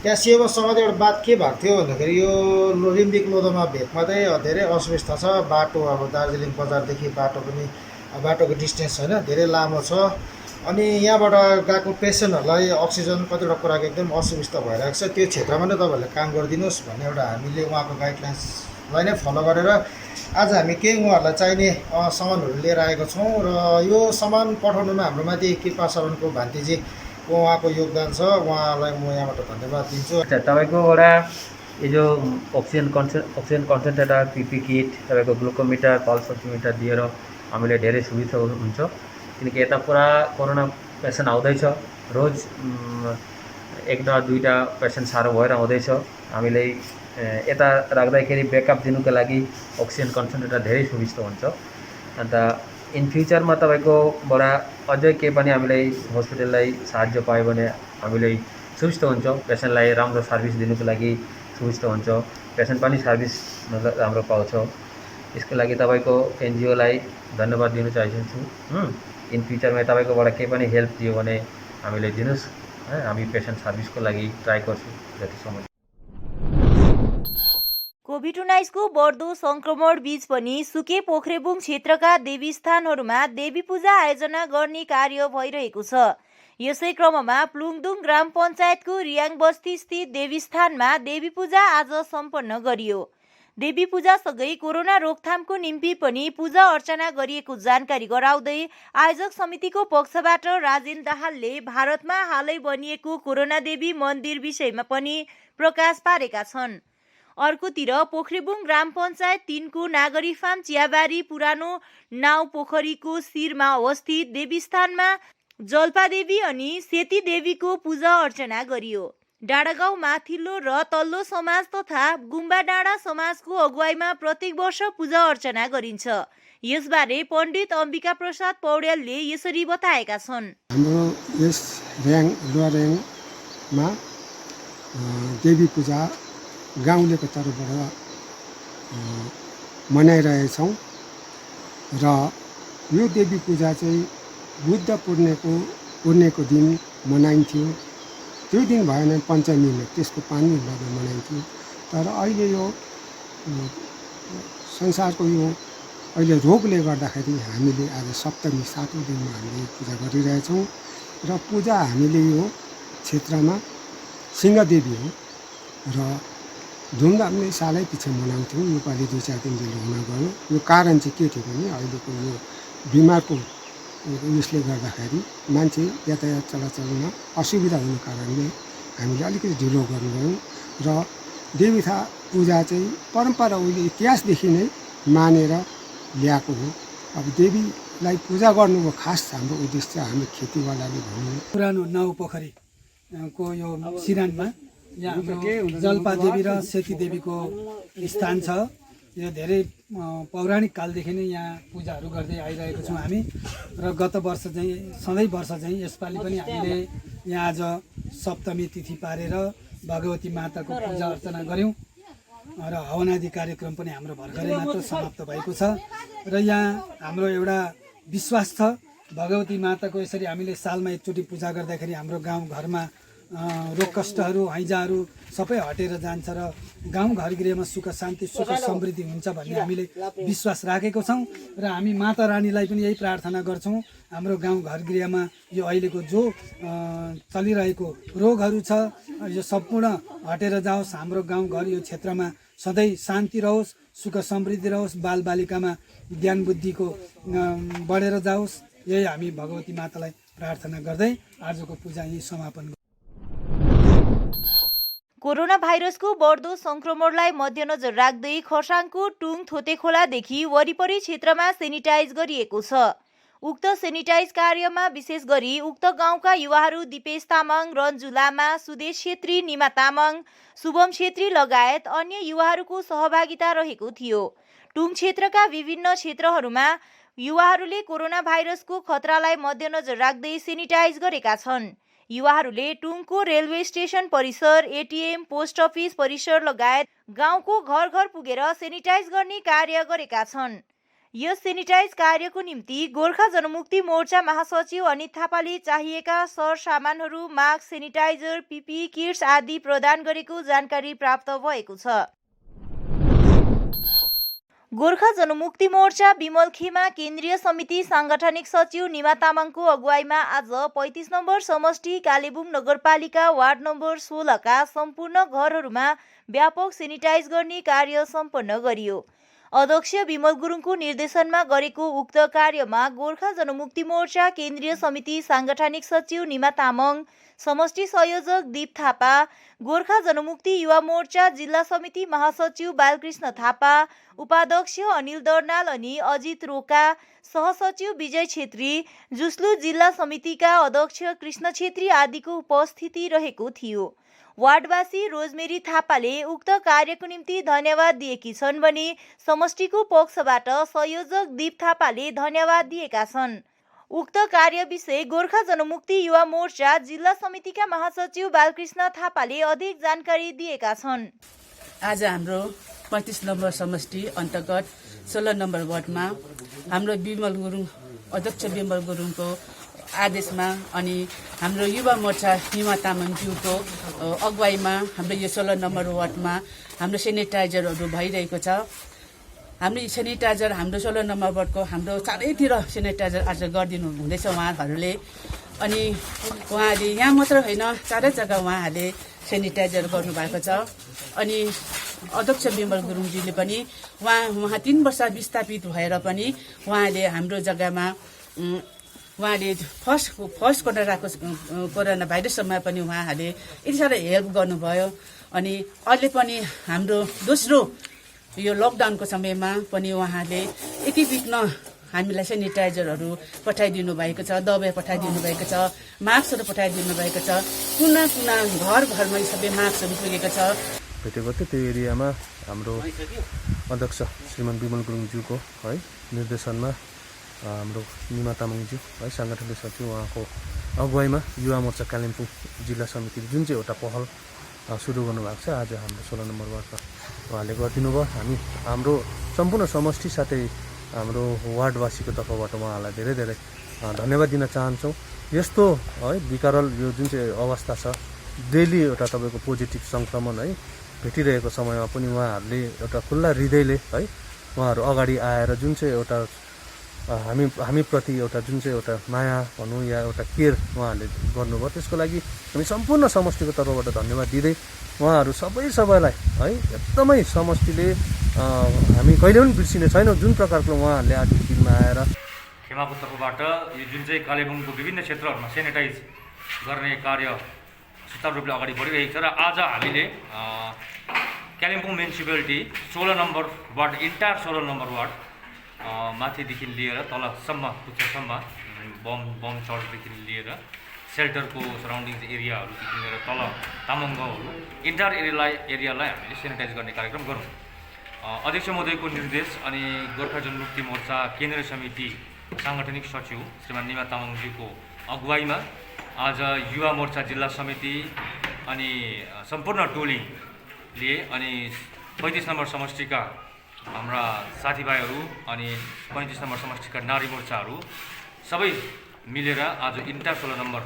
त्यहाँ सिओमससँग चाहिँ एउटा बात के भएको थियो भन्दाखेरि यो रिम्बिक लोधोमा भेकमा चाहिँ धेरै असुविस्ता छ, बाटो अब दार्जिलिङ बजारदेखि बाटोको डिस्टेन्स होइन धेरै लामो छ, अनि यहाँबाट गएको पेसेन्टहरूलाई अक्सिजन कतिवटा कुराको एकदम असुविस्ता भइरहेको छ, त्यो क्षेत्रमा नै तपाईँहरूले काम गरिदिनुहोस् भन्ने एउटा हामीले उहाँको गाइडलाइन्सलाई नै फलो गरेर आज हामी केही उहाँहरूलाई चाहिने सामानहरू लिएर आएको छौँ र यो सामान पठाउनुमा हाम्रोमाथि कृपा शरणको भान्तीजी उहाँको योगदान छ, उहाँलाई म यहाँबाट धन्यवाद दिन्छु। तपाईँको एउटा यो जो अक्सिजन कन्सन्ट्रेटर, PPE किट, तपाईँको ग्लुकोमिटर, पल्स अक्सिमिटर दिएर हामीले धेरै सुविधा हुन्छ, किनकि यता पुरा कोरोना पेसेन्ट आउँदैछ, रोज 1-2टा पेसेन्ट साह्रो भएर आउँदैछ। हामीले यता राख्दाखेरि ब्याकअप दिनुको लागि अक्सिजन कन्सन्ट्रेटर धेरै सुविस्ता हुन्छ। अन्त इन फ्युचरमा तपाईँकोबाट अझै केही पनि हामीलाई हस्पिटललाई साहाय्य पायो भने हामीलाई सुविस्ता हुन्छ, पेसेन्टलाई राम्रो सर्भिस दिनुको लागि सुविस्ता हुन्छ, पेसेन्ट पनि सर्भिस राम्रो पाउँछ। यसको लागि तपाईँको NGOलाई धन्यवाद दिन चाहन्छु। इन फ्युचरमा तपाईँकोबाट केही पनि हेल्प दियो भने हामीले दिनुहोस्, हामी पेसेन्ट सर्भिसको लागि ट्राई गर्छौँ जतिसम्म। कोभिड-19 को बढ्दो संक्रमण बीच पनि सुके पोखरेबुङ क्षेत्रका देवीस्थानहरूमा देवी पूजा आयोजना गर्ने कार्य भइरहेको छ। यसै क्रममा प्लुङदुङ ग्राम पञ्चायतको रियाङ बस्ती स्थित देवीस्थानमा देवी पूजा आज सम्पन्न गरियो। देवी पूजासँगै कोरोना रोकथामको निम्ति पनि पूजा अर्चना गरिएको जानकारी गराउँदै आयोजक समितिको पक्षबाट राजेन दाहालले भारतमा हालै बनिएको कोरोना देवी मन्दिर विषयमा पनि प्रकाश पारेका छन्। अर्कोतिर पोखरेबुङ ग्राम पञ्चायत 3 को नागरी फार्म चियाबारी पुरानो नाउ पोखरीको शिरमा अवस्थित देवीस्थानमा जल्पादेवी अनि सेती देवीको पूजा अर्चना गरियो। डाँडागाउँ माथिल्लो र तल्लो समाज तथा गुम्बा डाँडा समाजको अगुवाईमा प्रत्येक वर्ष पूजा अर्चना गरिन्छ। यसबारे पण्डित अम्बिका प्रसाद पौड्यालले यसरी बताएका छन्। हाम्रो यस लोवर र्याङमा देवी पूजा गाउँलेको तर्फबाट मनाइरहेछौँ र यो देवी पूजा चाहिँ बुद्ध पूर्णिमाको दिन मनाइन्थ्यो। त्यो दिन भएन पञ्चमीमा, त्यसको 5 दिन बाद मनाइन्थ्यो। तर अहिले यो संसारको यो अहिले रोगले गर्दाखेरि हामीले आज सप्तमी 7औं दिनमा हामीले पूजा गरिरहेछौँ र पूजा हामीले यो क्षेत्रमा सिंहदेवी हो र धुमधामले सालै पछि मनाउँथ्यौँ। योपालि 2-4 दिन जहिले हुन गयो। यो कारण चाहिँ के थियो भने अहिलेको यो बिमारको यसले गर्दाखेरि मान्छे यातायात चलाचलमा असुविधा हुने कारणले हामीले अलिकति ढिलो गर्नुभयो र देवी पूजा चाहिँ परम्परा उहिले इतिहासदेखि नै मानेर ल्याएको हो। अब देवीलाई पूजा गर्नुको खास हाम्रो उद्देश्य हामी खेतीवालाले भन्नु पुरानो नाउ पोखरीको यो सिरानमा यहाँ जल्पादेवी र सेती देवीको स्थान छ। यो धेरै पौराणिक कालदेखि नै यहाँ पूजाहरू गर्दै आइरहेको छौँ हामी र गत वर्ष चाहिँ सधैँ वर्ष चाहिँ यसपालि पनि हामीले यहाँ आज सप्तमी तिथि पारेर भगवती माताको पूजा अर्चना गऱ्यौँ र हवनादि कार्यक्रम पनि हाम्रो भर्खरै मात्र समाप्त भएको छ र यहाँ हाम्रो एउटा विश्वास छ भगवती माताको यसरी हामीले सालमा एकचोटि पूजा गर्दाखेरि हाम्रो गाउँ घरमा रोग कष्टहरू हैजाहरू सबै हटेर जान्छ र गाउँ घर गृहमा सुख शान्ति सुख समृद्धि हुन्छ भन्ने हामीले विश्वास राखेको छौँ र हामी माता रानीलाई पनि यही प्रार्थना गर्छौँ हाम्रो गाउँ घर गृहमा यो अहिलेको जो चलिरहेको रोगहरू छ यो सम्पूर्ण हटेर जाओस्, हाम्रो गाउँघर यो क्षेत्रमा सधैँ शान्ति रहोस्, सुख समृद्धि रहोस्, बालबालिकामा ज्ञान बुद्धिको बढेर जाओस्, यही हामी भगवती मातालाई प्रार्थना गर्दै आजको पूजा यही समापन। कोरोना भाइरसको बढ्दो संक्रमणलाई मध्यनजर राख्दै खर्साङको टुङ थोतेखोलादेखि वरिपरि क्षेत्रमा सेनिटाइज गरिएको छ। उक्त सेनिटाइज कार्यमा विशेष गरी उक्त गाउँका युवाहरू दिपेश तामाङ, रन्जु लामा, सुदेश छेत्री, निमा तामाङ, शुभम छेत्री लगायत अन्य युवाहरूको सहभागिता रहेको थियो। टुङ क्षेत्रका विभिन्न क्षेत्रहरूमा युवाहरूले कोरोना भाइरसको खतरालाई मध्यनजर राख्दै सेनिटाइज गरेका छन्। युवाहरूले टुङको रेलवे स्टेसन परिसर, एटिएम, पोस्ट अफिस परिसर लगायत गाउँको घर घर पुगेर सेनिटाइज गर्ने कार्य गरेका छन्। यस सेनिटाइज कार्यको निम्ति गोर्खा जनमुक्ति मोर्चा महासचिव अनित थापाले चाहिएका सरसामानहरू मास्क, सेनिटाइजर, पिपी किट्स आदि प्रदान गरेको जानकारी प्राप्त भएको छ। गोर्खा जनमुक्ति मोर्चा विमलखेमा केन्द्रीय समिति सांगठनिक सचिव निमा तामाङको अगुवाईमा आज 35 नम्बर समष्टि कालेबुङ नगरपालिका वार्ड नम्बर 16 का सम्पूर्ण घरहरूमा व्यापक सेनिटाइज गर्ने कार्य सम्पन्न गरियो। अध्यक्ष विमल गुरुङको निर्देशनमा गरेको उक्त कार्यमा गोर्खा जनमुक्ति मोर्चा केन्द्रीय समिति सांगठनिक सचिव निमा तामाङ, समष्टि संयोजक दीप थापा, गोर्खा जनमुक्ति युवा मोर्चा जिल्ला समिति महासचिव बालकृष्ण थापा, उपाध्यक्ष अनिल दर्नाल अनि अजित रोका, सहसचिव विजय छेत्री, जुस्लु जिल्ला समितिका अध्यक्ष कृष्ण छेत्री आदिको उपस्थिति रहेको थियो। वार्डवासी रोजमेरी थापाले उक्त कार्यको निम्ति धन्यवाद दिएकी छन् भने समष्टिको पक्षबाट संयोजक दीप थापाले धन्यवाद दिएका छन्। उक्त कार्य विषय गोर्खा जनमुक्ति युवा मोर्चा जिल्ला समितिका महासचिव बालकृष्ण थापाले अधिक जानकारी दिएका छन्। आज हाम्रो 35 नम्बर समष्टि अन्तर्गत 16 नम्बर वार्डमा हाम्रो विमल गुरुङ, अध्यक्ष विमल गुरुङको आदेशमा अनि हाम्रो युवा मोर्चा निमा तामाङज्यूको अगुवाईमा हाम्रो यो 16 नम्बर वार्डमा हाम्रो सेनिटाइजरहरू भइरहेको छ। हाम्रो सेनिटाइजर हाम्रो 16 नम्बर वार्डको हाम्रो चारैतिर सेनिटाइजर आज गरिदिनु हुँदैछ उहाँहरूले। अनि उहाँले यहाँ मात्र होइन चारै जग्गा उहाँहरूले सेनिटाइजर गर्नुभएको छ। अनि अध्यक्ष विमल गुरुङजीले पनि उहाँ 3 वर्ष विस्थापित भएर पनि उहाँले हाम्रो जग्गामा उहाँले फर्स्ट कोरोना भाइरस समय पनि उहाँहरूले यति साह्रो हेल्प गर्नुभयो। अनि अहिले पनि हाम्रो दोस्रो यो लकडाउनको समयमा पनि उहाँले यति बिघ्न हामीलाई सेनिटाइजरहरू पठाइदिनु भएको छ, दबाई पठाइदिनु भएको छ, मास्कहरू पठाइदिनु भएको छ। कुना कुना घर घरमा सबै मास्कहरू पुगेको छ। भेटेको थियो त्यो एरियामा हाम्रो अध्यक्ष श्रीमान विमल गुरुङज्यूको है निर्देशनमा हाम्रो निमा तामाङज्यू है सांगठनिक सचिव उहाँको अगुवाईमा युवा मोर्चा कालिम्पोङ जिल्ला समितिले जुन चाहिँ एउटा पहल सुरु गर्नुभएको छ आज हाम्रो 16 नम्बर वार्डमा उहाँले गरिदिनु भयो। हामी हाम्रो सम्पूर्ण समष्टि साथै हाम्रो वार्डवासीको तर्फबाट उहाँलाई धेरै धेरै धन्यवाद दिन चाहन्छौँ। यस्तो है विकराल यो जुन चाहिँ अवस्था छ, डेली एउटा तपाईँको पोजिटिभ सङ्क्रमण है भेटिरहेको समयमा पनि उहाँहरूले एउटा खुल्ला हृदयले है उहाँहरू अगाडि आएर जुन चाहिँ एउटा हामीप्रति एउटा जुन चाहिँ एउटा माया भनौँ या एउटा केयर उहाँहरूले गर्नुभयो, त्यसको लागि हामी सम्पूर्ण समष्टिको तर्फबाट धन्यवाद दिँदै उहाँहरू सबैलाई है एकदमै समष्टिले हामी कहिले पनि बिर्सिने छैनौँ जुन प्रकारको उहाँहरूले आजको दिनमा आएर खेमाको तर्फबाट यो जुन चाहिँ कालेबुङको विभिन्न क्षेत्रहरूमा सेनिटाइज गर्ने कार्य सुचारू रूपले अगाडि बढिरहेको छ। र आज हामीले Kalimpong municipality 16 number ward entire 16 number ward माथिदेखि लिएर तलसम्म पुच्छरसम्म बम चर्चदेखि लिएर सेल्टरको सराउन्डिङ्स एरियाहरूदेखि लिएर तल तामाङ गाउँहरू इन्टायर एरियालाई हामीले सेनिटाइज गर्ने कार्यक्रम गरौँ। अध्यक्ष महोदयको निर्देश अनि गोर्खा जनमुक्ति मोर्चा केन्द्रीय समिति सांगठनिक सचिव श्रीमान निमा तामाङज्यूको अगुवाईमा आज युवा मोर्चा जिल्ला समिति अनि सम्पूर्ण टोलीले अनि 35 नम्बर समष्टिका हाम्रा साथीभाइहरू अनि 35 नम्बर समष्टिका नारी मोर्चाहरू सबै मिलेर आज इन्टायर 16 नम्बर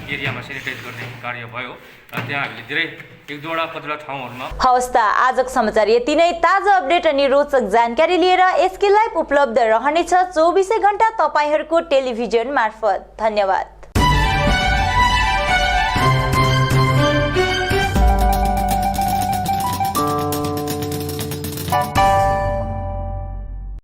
एरियामा सेनिटाइज गर्ने कार्य भयो र त्यहाँ हामीले धेरै एक दुईवटा कतिवटा ठाउँहरूमा। हवस् त, आजको समाचार यति नै। ताजा अपडेट अनि रोचक जानकारी लिएर एसके लाइभ उपलब्ध रहनेछ 24 घण्टा तपाईहरूको टेलिभिजन मार्फत। धन्यवाद।